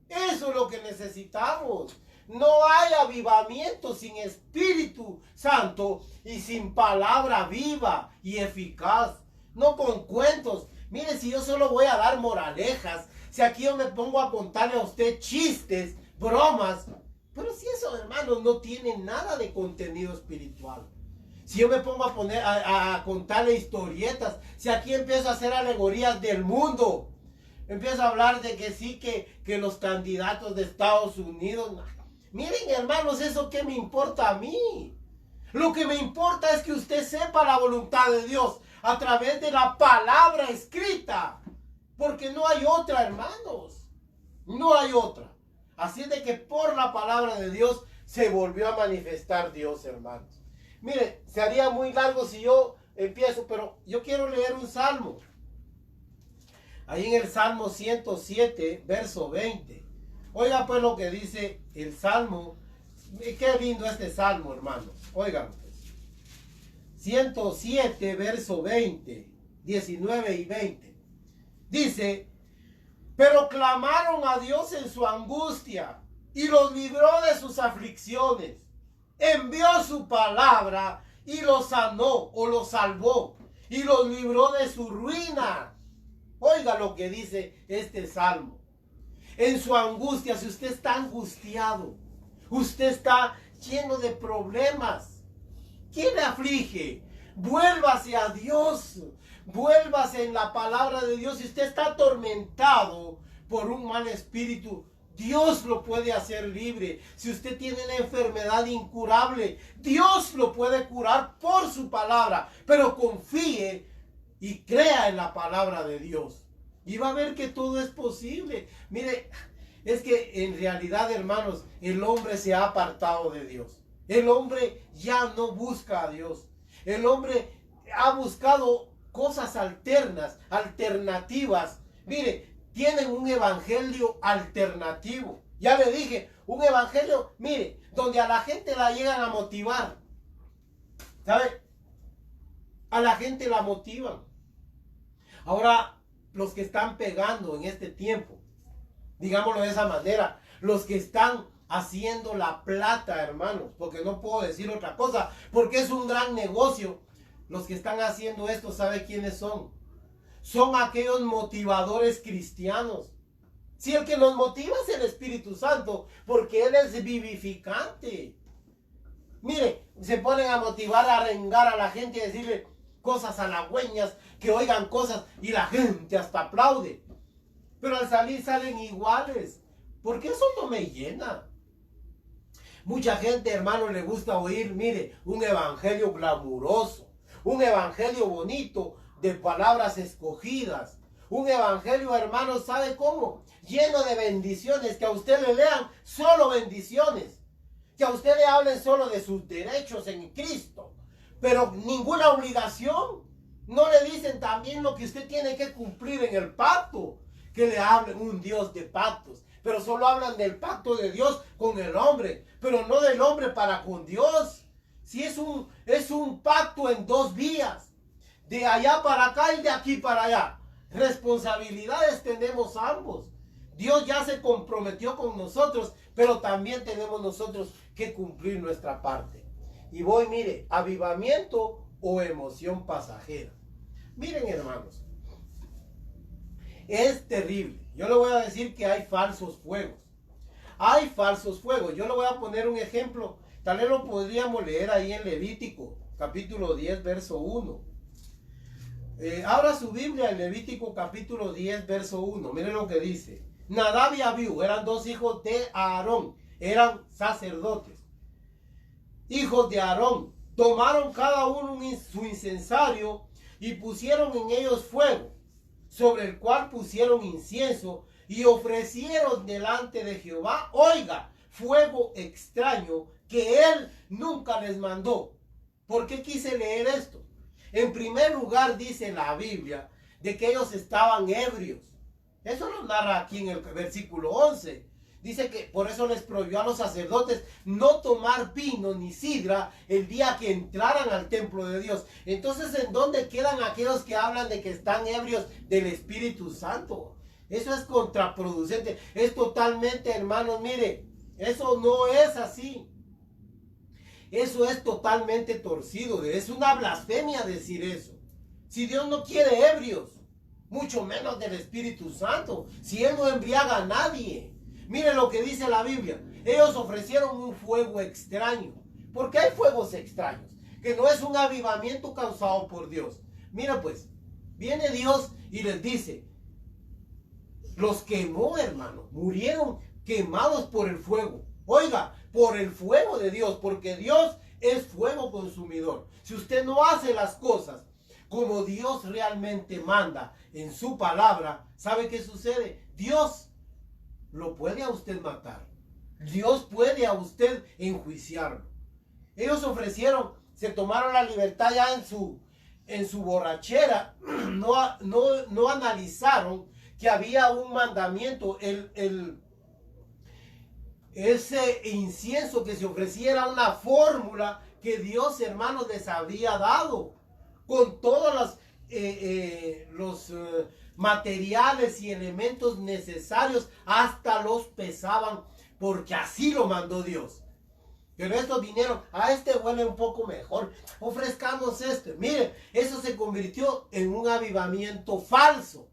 Eso es lo que necesitamos. No hay avivamiento sin Espíritu Santo y sin palabra viva y eficaz. No con cuentos. Mire, si yo solo voy a dar moralejas, si aquí yo me pongo a contarle a usted chistes, bromas, pero si eso, hermanos, no tiene nada de contenido espiritual. Si yo me pongo a contarle historietas, si aquí empiezo a hacer alegorías del mundo, empiezo a hablar de que sí, que los candidatos de Estados Unidos, miren, hermanos, eso qué me importa a mí. Lo que me importa es que usted sepa la voluntad de Dios a través de la palabra escrita. Porque no hay otra, hermanos. No hay otra. Así es de que por la palabra de Dios se volvió a manifestar Dios, hermanos. Mire, se haría muy largo si yo empiezo, pero yo quiero leer un salmo. Ahí en el Salmo 107, verso 20. Oiga pues lo que dice el Salmo. Qué lindo este Salmo, hermanos. Oigan pues. 107, verso 20, 19 y 20. Dice, pero clamaron a Dios en su angustia y los libró de sus aflicciones. Envió su palabra y los sanó o los salvó y los libró de su ruina. Oiga lo que dice este salmo. En su angustia, si usted está angustiado, usted está lleno de problemas, ¿quién le aflige? Vuélvase a Dios. Vuélvase en la palabra de Dios. Si usted está atormentado por un mal espíritu, Dios lo puede hacer libre. Si usted tiene una enfermedad incurable, Dios lo puede curar por su palabra. Pero confíe y crea en la palabra de Dios. Y va a ver que todo es posible. Mire, es que en realidad, hermanos, el hombre se ha apartado de Dios. El hombre ya no busca a Dios. El hombre ha buscado cosas alternativas. Mire, tienen un evangelio alternativo. Ya le dije, un evangelio, mire, donde a la gente la llegan a motivar. ¿Sabe? A la gente la motivan. Ahora, los que están pegando en este tiempo, digámoslo de esa manera, los que están haciendo la plata, hermanos, porque no puedo decir otra cosa, porque es un gran negocio. Los que están haciendo esto, ¿sabe quiénes son? Son aquellos motivadores cristianos. Si el que nos motiva es el Espíritu Santo, porque Él es vivificante. Mire, se ponen a motivar, a arengar a la gente y decirle cosas halagüeñas, que oigan cosas y la gente hasta aplaude. Pero al salir salen iguales, porque eso no me llena. Mucha gente, hermano, le gusta oír, mire, un evangelio glamuroso, un evangelio bonito, de palabras escogidas. Un evangelio, hermano, ¿sabe cómo? Lleno de bendiciones, que a usted le lean solo bendiciones. Que a usted le hablen solo de sus derechos en Cristo. Pero ninguna obligación. No le dicen también lo que usted tiene que cumplir en el pacto. Que le hablen un Dios de pactos. Pero solo hablan del pacto de Dios con el hombre. Pero no del hombre para con Dios. Si es un pacto en dos vías. De allá para acá y de aquí para allá. Responsabilidades tenemos ambos. Dios ya se comprometió con nosotros, pero también tenemos nosotros que cumplir nuestra parte. Y voy, mire, avivamiento o emoción pasajera. Miren, hermanos, es terrible. Yo le voy a decir que hay falsos fuegos. hay falsos fuegos. Yo le voy a poner un ejemplo. Tal vez lo podríamos leer ahí en Levítico, capítulo 10, verso 1. Abra su Biblia en Levítico, capítulo 10, verso 1. Miren lo que dice. Nadab y Abiú eran dos hijos de Aarón. Eran sacerdotes. Hijos de Aarón. Tomaron cada uno su incensario y pusieron en ellos fuego, sobre el cual pusieron incienso y ofrecieron delante de Jehová, oiga, fuego extraño que él nunca les mandó. ¿Por qué quise leer esto? En primer lugar dice la Biblia de que ellos estaban ebrios. Eso lo narra aquí en el versículo 11. Dice que por eso les prohibió a los sacerdotes no tomar vino ni sidra el día que entraran al templo de Dios. Entonces, ¿en dónde quedan aquellos que hablan de que están ebrios del Espíritu Santo? Eso es contraproducente. Es totalmente, hermanos, mire, eso no es así. Eso es totalmente torcido. Es una blasfemia decir eso. Si Dios no quiere ebrios, mucho menos del Espíritu Santo. Si Él no embriaga a nadie. Miren lo que dice la Biblia. Ellos ofrecieron un fuego extraño. ¿Por qué hay fuegos extraños? Que no es un avivamiento causado por Dios. Mira pues, viene Dios y les dice, los quemó, hermano. Murieron quemados por el fuego. Oiga, por el fuego de Dios, porque Dios es fuego consumidor. Si usted no hace las cosas como Dios realmente manda en su palabra, ¿sabe qué sucede? Dios lo puede a usted matar. Dios puede a usted enjuiciarlo. Ellos ofrecieron, se tomaron la libertad ya en su borrachera, no analizaron que había un mandamiento, ese incienso que se ofreciera, una fórmula que Dios, hermanos, les había dado, con todos los materiales y elementos necesarios, hasta los pesaban, porque así lo mandó Dios. Pero estos vinieron, este huele un poco mejor, ofrezcamos este. Miren, eso se convirtió en un avivamiento falso.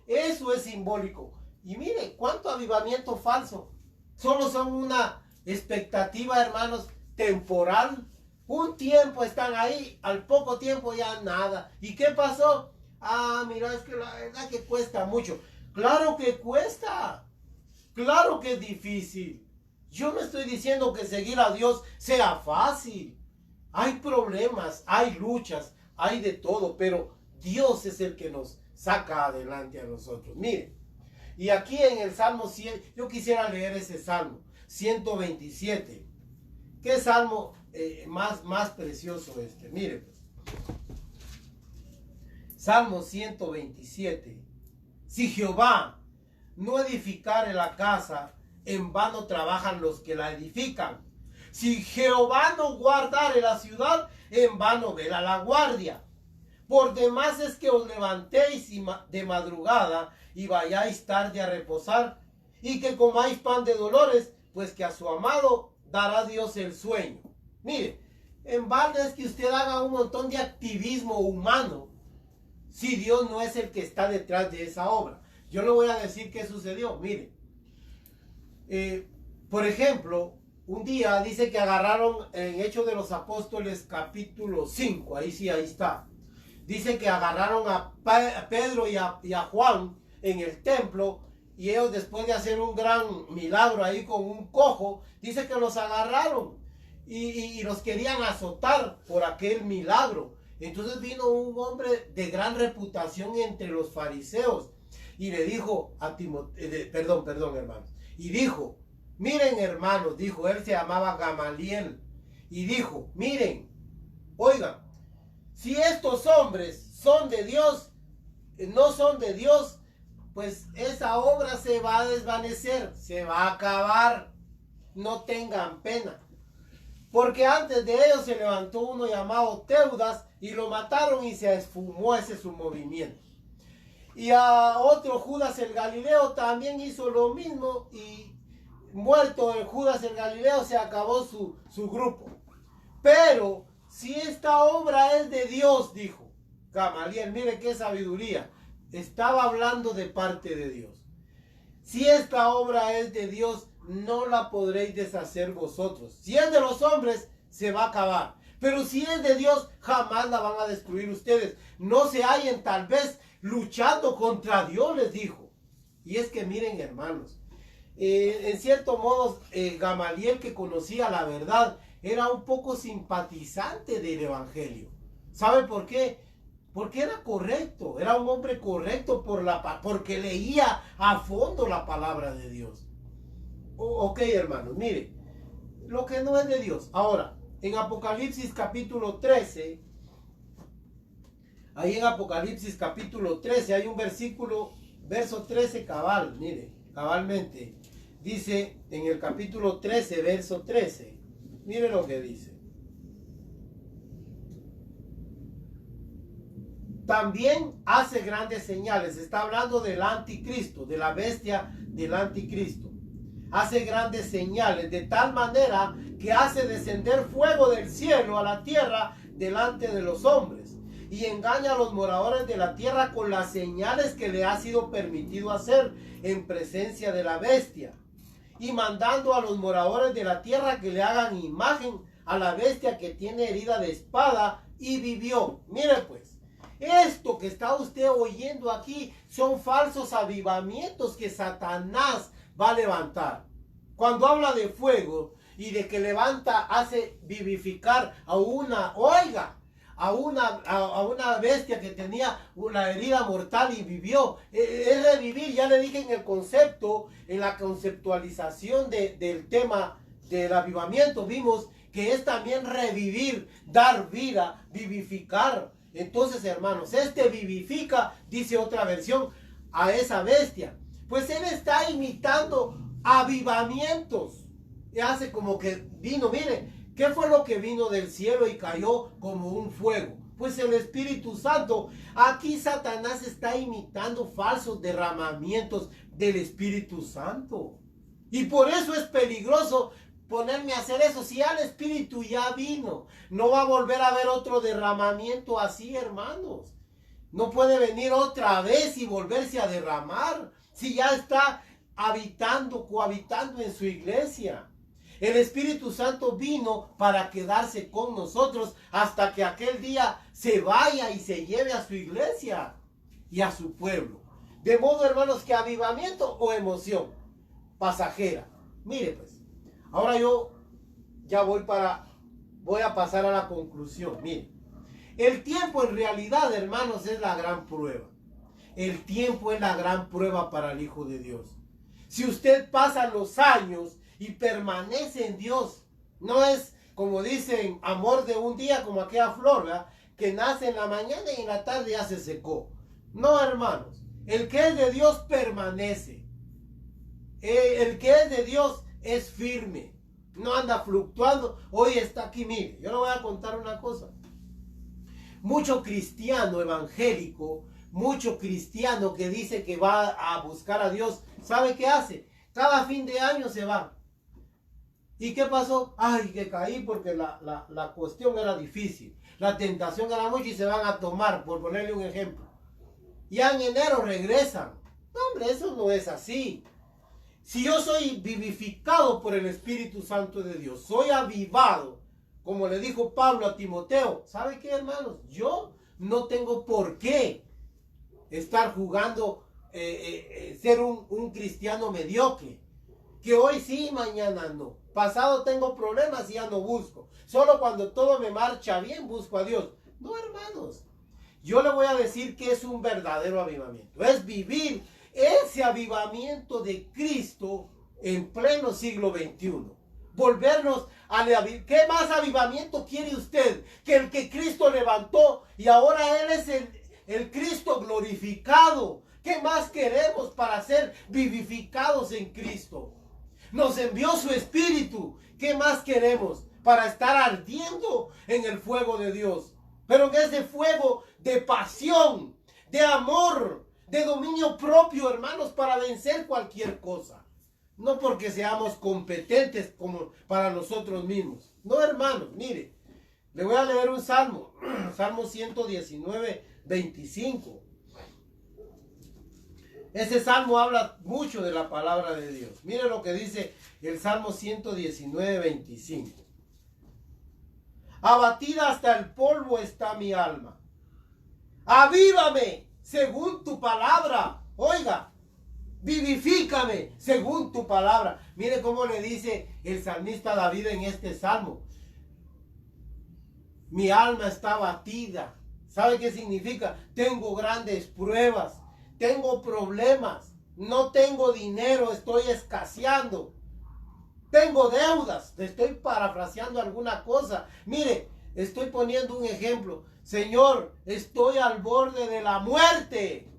Eso es simbólico. Y miren, ¿cuánto avivamiento falso? Solo son una expectativa, hermanos, temporal. Un tiempo están ahí, al poco tiempo ya nada. ¿Y qué pasó? Mira, es que la verdad que cuesta mucho. Claro que cuesta. Claro que es difícil. Yo no estoy diciendo que seguir a Dios sea fácil. Hay problemas, hay luchas, hay de todo, pero Dios es el que nos saca adelante a nosotros. Miren, y aquí en el Salmo 100, yo quisiera leer ese Salmo 127. ¿Qué salmo más precioso este? Miren, pues. Salmo 127. Si Jehová no edificare la casa, en vano trabajan los que la edifican. Si Jehová no guardare la ciudad, en vano vela la guardia. Por demás es que os levantéis de madrugada y vayáis tarde a reposar, y que comáis pan de dolores, pues que a su amado dará Dios el sueño. Mire, en balde es que usted haga un montón de activismo humano, si Dios no es el que está detrás de esa obra. Yo le voy a decir qué sucedió. Mire, por ejemplo, un día dice que agarraron en Hechos de los Apóstoles capítulo 5, ahí sí, ahí está. Dice que agarraron a Pedro y a Juan en el templo, y ellos, después de hacer un gran milagro ahí con un cojo, dice que los agarraron y los querían azotar por aquel milagro. Entonces vino un hombre de gran reputación entre los fariseos y le dijo a Timoteo, perdón hermanos, y dijo, miren hermanos, dijo, él se llamaba Gamaliel, y dijo, miren, oigan, si estos hombres son de Dios, no son de Dios, pues esa obra se va a desvanecer, se va a acabar. No tengan pena. Porque antes de ellos se levantó uno llamado Teudas y lo mataron y se esfumó ese su movimiento. Y a otro Judas el Galileo también hizo lo mismo y muerto el Judas el Galileo se acabó su grupo. Pero si esta obra es de Dios, dijo Gamaliel, mire qué sabiduría, estaba hablando de parte de Dios. Si esta obra es de Dios, no la podréis deshacer vosotros. Si es de los hombres, se va a acabar. Pero si es de Dios, jamás la van a destruir ustedes. No se hallen tal vez luchando contra Dios, les dijo. Y es que miren, hermanos, en cierto modo, Gamaliel, que conocía la verdad, era un poco simpatizante del evangelio. ¿Sabe por qué? Porque era correcto, era un hombre correcto porque leía a fondo la palabra de Dios. Ok, hermanos, mire, lo que no es de Dios. Ahora, en Apocalipsis capítulo 13, ahí en Apocalipsis capítulo 13 hay un versículo, verso 13 cabal, mire, cabalmente. Dice en el capítulo 13, verso 13, mire lo que dice. También hace grandes señales. Está hablando del anticristo, de la bestia del anticristo. Hace grandes señales de tal manera que hace descender fuego del cielo a la tierra delante de los hombres y engaña a los moradores de la tierra con las señales que le ha sido permitido hacer en presencia de la bestia, y mandando a los moradores de la tierra que le hagan imagen a la bestia que tiene herida de espada y vivió. Mire pues, esto que está usted oyendo aquí son falsos avivamientos que Satanás va a levantar. Cuando habla de fuego y de que levanta, hace vivificar a una bestia que tenía una herida mortal y vivió. Es revivir, ya le dije en el concepto, en la conceptualización del tema del avivamiento, vimos que es también revivir, dar vida, vivificar. Entonces, hermanos, este vivifica, dice otra versión, a esa bestia. Pues él está imitando avivamientos. Y hace como que vino, mire, ¿qué fue lo que vino del cielo y cayó como un fuego? Pues el Espíritu Santo. Aquí Satanás está imitando falsos derramamientos del Espíritu Santo. Y por eso es peligroso ponerme a hacer eso. Si ya el Espíritu ya vino, no va a volver a haber otro derramamiento así, hermanos. No puede venir otra vez y volverse a derramar si ya está habitando, cohabitando en su iglesia. El Espíritu Santo vino para quedarse con nosotros hasta que aquel día se vaya y se lleve a su iglesia y a su pueblo. De modo, hermanos, que avivamiento o emoción pasajera. Mire pues, ahora yo ya voy a pasar a la conclusión. Mire, el tiempo en realidad, hermanos, es la gran prueba. El tiempo es la gran prueba para el Hijo de Dios. Si usted pasa los años y permanece en Dios, no es como dicen, amor de un día como aquella flor, ¿verdad?, que nace en la mañana y en la tarde ya se secó. No, hermanos, el que es de Dios permanece. El que es de Dios es firme, no anda fluctuando. Hoy está aquí, mire, yo le voy a contar una cosa. Mucho cristiano evangélico, mucho cristiano que dice que va a buscar a Dios, ¿sabe qué hace? Cada fin de año se va. ¿Y qué pasó? Ay, que caí porque la cuestión era difícil. La tentación era mucha y se van a tomar, por ponerle un ejemplo. Ya en enero regresan. No, hombre, eso no es así. Si yo soy vivificado por el Espíritu Santo de Dios, soy avivado, como le dijo Pablo a Timoteo, ¿sabe qué, hermanos? Yo no tengo por qué estar jugando, ser un cristiano mediocre. Que hoy sí, mañana no. Pasado tengo problemas y ya no busco. Solo cuando todo me marcha bien busco a Dios. No, hermanos. Yo le voy a decir que es un verdadero avivamiento. Es vivir ese avivamiento de Cristo en pleno siglo XXI. Volvernos al avivamiento. ¿Qué más avivamiento quiere usted? Que el que Cristo levantó y ahora Él es el Cristo glorificado. ¿Qué más queremos para ser vivificados en Cristo? Nos envió su Espíritu. ¿Qué más queremos para estar ardiendo en el fuego de Dios? Pero en ese fuego de pasión, de amor, de dominio propio, hermanos, para vencer cualquier cosa. No porque seamos competentes como para nosotros mismos. No, hermanos, mire, le voy a leer un salmo. Salmo 119, 25. Ese salmo habla mucho de la palabra de Dios. Mire lo que dice el Salmo 119, 25. Abatida hasta el polvo está mi alma. Avívame según tu palabra. Oiga, vivifícame según tu palabra. Mire cómo le dice el salmista David en este salmo. Mi alma está abatida. ¿Sabe qué significa? Tengo grandes pruebas. Tengo problemas. No tengo dinero. Estoy escaseando. Tengo deudas. Estoy parafraseando alguna cosa. Mire, estoy poniendo un ejemplo. Señor, estoy al borde de la muerte.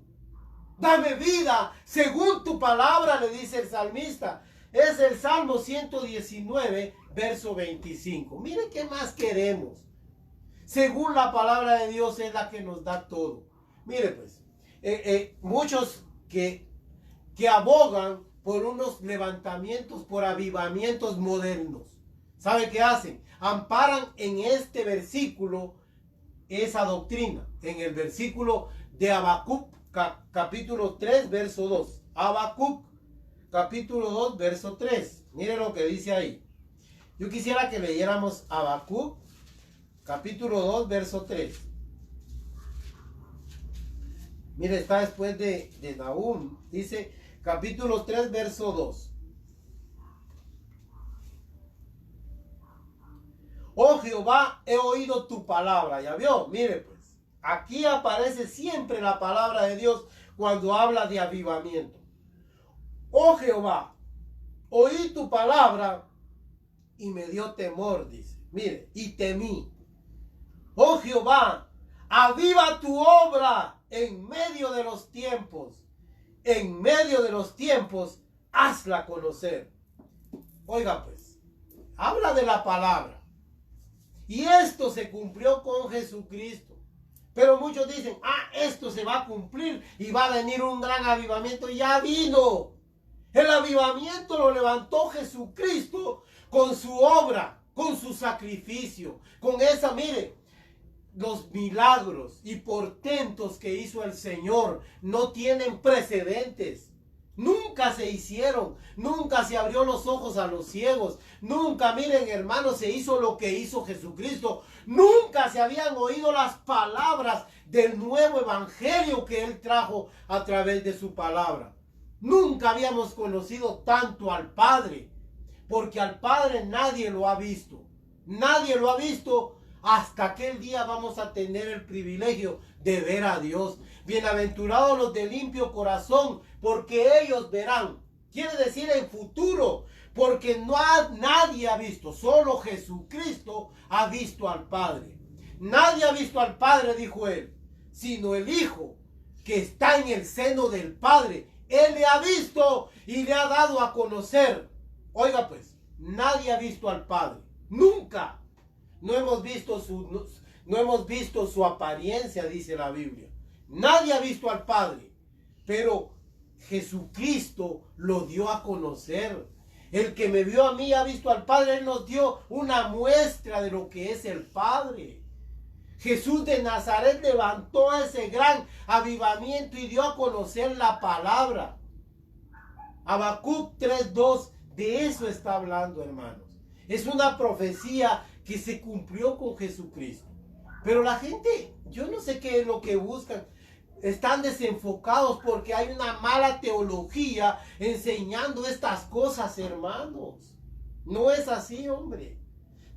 Dame vida según tu palabra, le dice el salmista. Es el Salmo 119, verso 25. Mire qué más queremos. Según la palabra de Dios es la que nos da todo. Mire pues, muchos que abogan por unos levantamientos, por avivamientos modernos. ¿Sabe qué hacen? Amparan en este versículo esa doctrina. En el versículo de Habacuc, capítulo 3, verso 2. Habacuc, capítulo 2, verso 3. Mire lo que dice ahí. Yo quisiera que leyéramos Habacuc, capítulo 2, verso 3. Mire, está después de Nahum. Dice, capítulo 3, verso 2. Oh Jehová, he oído tu palabra. ¿Ya vio? Mire pues. Aquí aparece siempre la palabra de Dios cuando habla de avivamiento. Oh Jehová, oí tu palabra y me dio temor, dice. Mire, y temí. Oh Jehová, aviva tu obra en medio de los tiempos. En medio de los tiempos, hazla conocer. Oiga pues, habla de la palabra. Y esto se cumplió con Jesucristo. Pero muchos dicen, esto se va a cumplir y va a venir un gran avivamiento. Ya vino. El avivamiento lo levantó Jesucristo con su obra, con su sacrificio. Con esa, mire, los milagros y portentos que hizo el Señor no tienen precedentes. Nunca se hicieron, nunca se abrió los ojos a los ciegos, nunca, miren hermanos, se hizo lo que hizo Jesucristo, nunca se habían oído las palabras del nuevo evangelio que Él trajo a través de su palabra. Nunca habíamos conocido tanto al Padre, porque al Padre nadie lo ha visto, nadie lo ha visto. Hasta aquel día vamos a tener el privilegio de ver a Dios. Bienaventurados los de limpio corazón, porque ellos verán. Quiere decir en futuro, porque nadie ha visto, solo Jesucristo ha visto al Padre. Nadie ha visto al Padre, dijo él, sino el Hijo que está en el seno del Padre. Él le ha visto y le ha dado a conocer. Oiga pues, nadie ha visto al Padre, nunca. No hemos visto su apariencia, dice la Biblia. Nadie ha visto al Padre, pero Jesucristo lo dio a conocer. El que me vio a mí ha visto al Padre. Él nos dio una muestra de lo que es el Padre. Jesús de Nazaret levantó ese gran avivamiento y dio a conocer la palabra. Habacuc 3:2, de eso está hablando, hermanos. Es una profecía que se cumplió con Jesucristo. Pero la gente, yo no sé qué es lo que buscan. Están desenfocados porque hay una mala teología enseñando estas cosas, hermanos. No es así, hombre.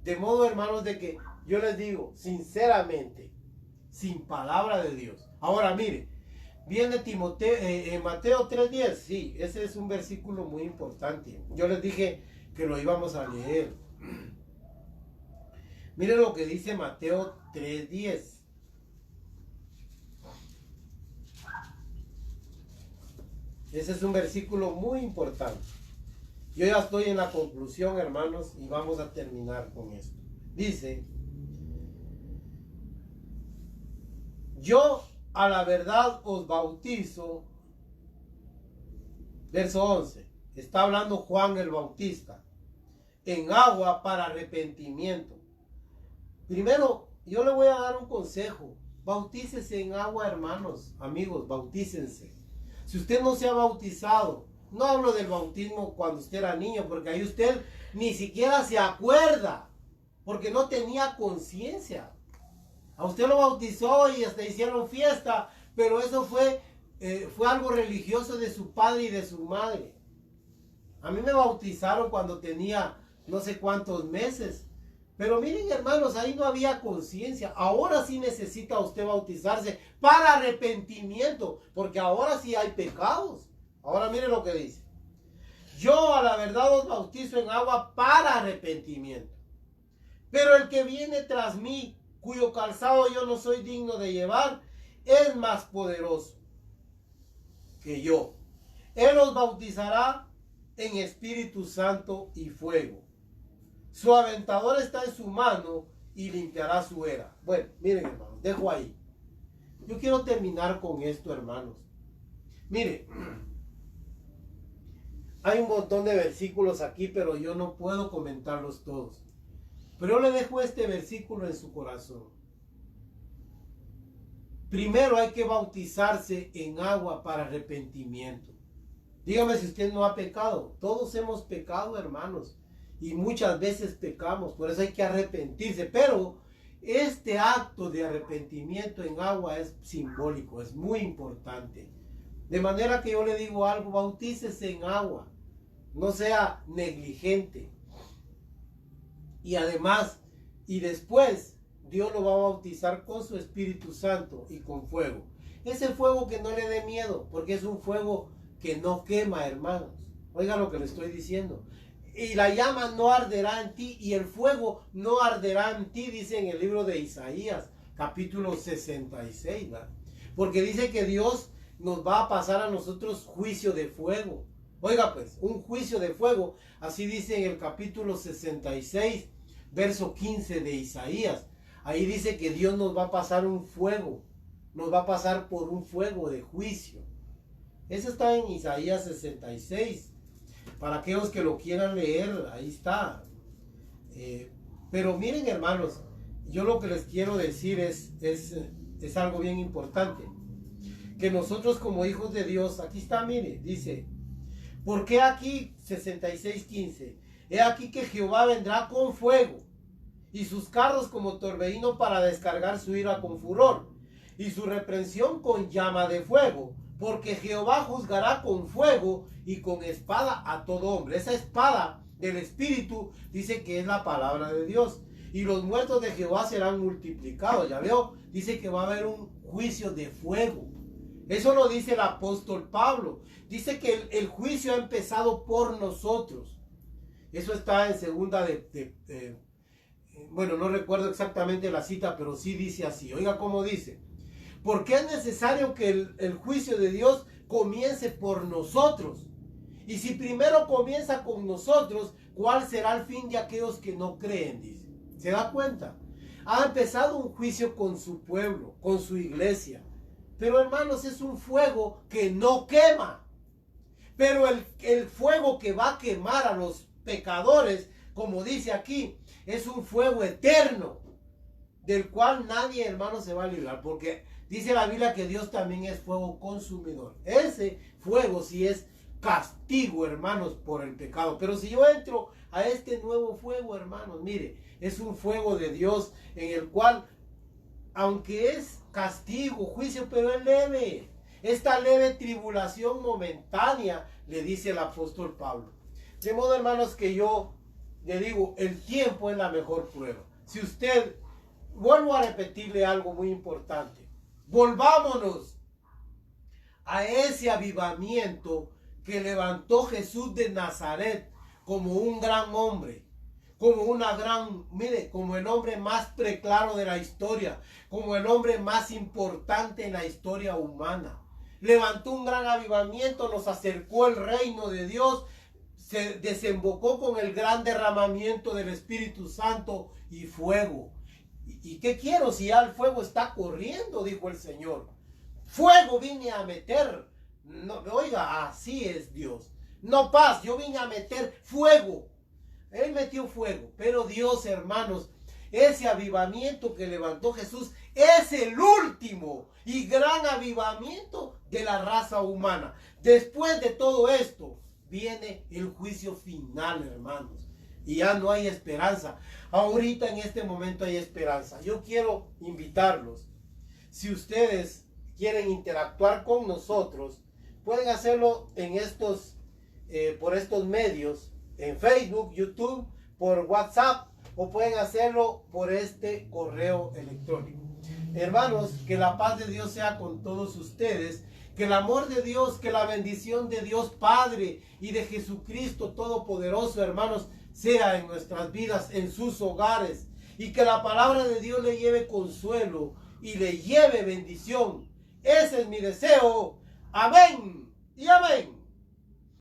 De modo, hermanos, de que yo les digo, sinceramente, sin palabra de Dios. Ahora, mire, viene Timoteo, en Mateo 3:10, sí, ese es un versículo muy importante. Yo les dije que lo íbamos a leer. Mire lo que dice Mateo 3:10. Ese es un versículo muy importante. Yo ya estoy en la conclusión, hermanos, y vamos a terminar con esto. Dice, yo a la verdad os bautizo, verso 11, está hablando Juan el Bautista, en agua para arrepentimiento. Primero, yo le voy a dar un consejo. Bautícese en agua, hermanos, amigos, bautícense. Si usted no se ha bautizado, no hablo del bautismo cuando usted era niño, porque ahí usted ni siquiera se acuerda, porque no tenía conciencia. A usted lo bautizó y hasta hicieron fiesta, pero eso fue algo religioso de su padre y de su madre. A mí me bautizaron cuando tenía no sé cuántos meses. Pero miren, hermanos, ahí no había conciencia. Ahora sí necesita usted bautizarse para arrepentimiento, porque ahora sí hay pecados. Ahora miren lo que dice. Yo a la verdad os bautizo en agua para arrepentimiento. Pero el que viene tras mí, cuyo calzado yo no soy digno de llevar, es más poderoso que yo. Él os bautizará en Espíritu Santo y fuego. Su aventador está en su mano y limpiará su era. Bueno, miren, hermanos, dejo ahí. Yo quiero terminar con esto, hermanos. Miren, hay un montón de versículos aquí, pero yo no puedo comentarlos todos. Pero yo le dejo este versículo en su corazón. Primero hay que bautizarse en agua para arrepentimiento. Dígame si usted no ha pecado. Todos hemos pecado, hermanos. Y muchas veces pecamos. Por eso hay que arrepentirse. Pero este acto de arrepentimiento en agua es simbólico. Es muy importante. De manera que yo le digo algo. Bautícese en agua. No sea negligente. Y además, y después, Dios lo va a bautizar con su Espíritu Santo y con fuego. Ese fuego que no le dé miedo, porque es un fuego que no quema, hermanos. Oiga lo que le estoy diciendo. Y la llama no arderá en ti, y el fuego no arderá en ti, dice en el libro de Isaías, capítulo 66, ¿verdad? Porque dice que Dios nos va a pasar a nosotros juicio de fuego. Oiga pues, un juicio de fuego, así dice en el capítulo 66, verso 15 de Isaías. Ahí dice que Dios nos va a pasar un fuego, nos va a pasar por un fuego de juicio. Eso está en Isaías 66. Para aquellos que lo quieran leer, ahí está. Pero miren, hermanos, yo lo que les quiero decir es algo bien importante. Que nosotros como hijos de Dios, aquí está, mire, dice, ¿por qué aquí 66:15? He aquí que Jehová vendrá con fuego, y sus carros como torbellino para descargar su ira con furor, y su reprensión con llama de fuego, porque Jehová juzgará con fuego y con espada a todo hombre. Esa espada del Espíritu dice que es la palabra de Dios, y los muertos de Jehová serán multiplicados. Ya veo, dice que va a haber un juicio de fuego. Eso lo dice el apóstol Pablo. Dice que el juicio ha empezado por nosotros. Eso está en segunda bueno, no recuerdo exactamente la cita, pero sí dice así. Oiga cómo dice. Porque es necesario que el juicio de Dios comience por nosotros. Y si primero comienza con nosotros, ¿cuál será el fin de aquellos que no creen? Dice. ¿Se da cuenta? Ha empezado un juicio con su pueblo, con su iglesia. Pero hermanos, es un fuego que no quema. Pero el fuego que va a quemar a los pecadores, como dice aquí, es un fuego eterno, del cual nadie, hermano, se va a librar, porque dice la Biblia que Dios también es fuego consumidor. Ese fuego sí es castigo, hermanos, por el pecado. Pero si yo entro a este nuevo fuego, hermanos, mire, es un fuego de Dios en el cual, aunque es castigo, juicio, pero es leve. Esta leve tribulación momentánea, le dice el apóstol Pablo. De modo, hermanos, que yo le digo, el tiempo es la mejor prueba. Si usted, vuelvo a repetirle algo muy importante, volvámonos a ese avivamiento que levantó Jesús de Nazaret como un gran hombre, como una gran, mire, como el hombre más preclaro de la historia, como el hombre más importante en la historia humana. Levantó un gran avivamiento, nos acercó el reino de Dios, se desembocó con el gran derramamiento del Espíritu Santo y fuego. ¿Y qué quiero si ya el fuego está corriendo? Dijo el Señor. Fuego vine a meter. No, oiga, así es Dios. No paz, yo vine a meter fuego. Él metió fuego. Pero Dios, hermanos, ese avivamiento que levantó Jesús es el último y gran avivamiento de la raza humana. Después de todo esto, viene el juicio final, hermanos. Y ya no hay esperanza. Ahorita en este momento hay esperanza. Yo quiero invitarlos. Si ustedes quieren interactuar con nosotros, pueden hacerlo en por estos medios, en Facebook, YouTube, por WhatsApp, o pueden hacerlo por este correo electrónico. Hermanos, que la paz de Dios sea con todos ustedes, que el amor de Dios, que la bendición de Dios Padre y de Jesucristo Todopoderoso, hermanos, sea en nuestras vidas, en sus hogares, y que la palabra de Dios le lleve consuelo y le lleve bendición. Ese es mi deseo. Amén y amén.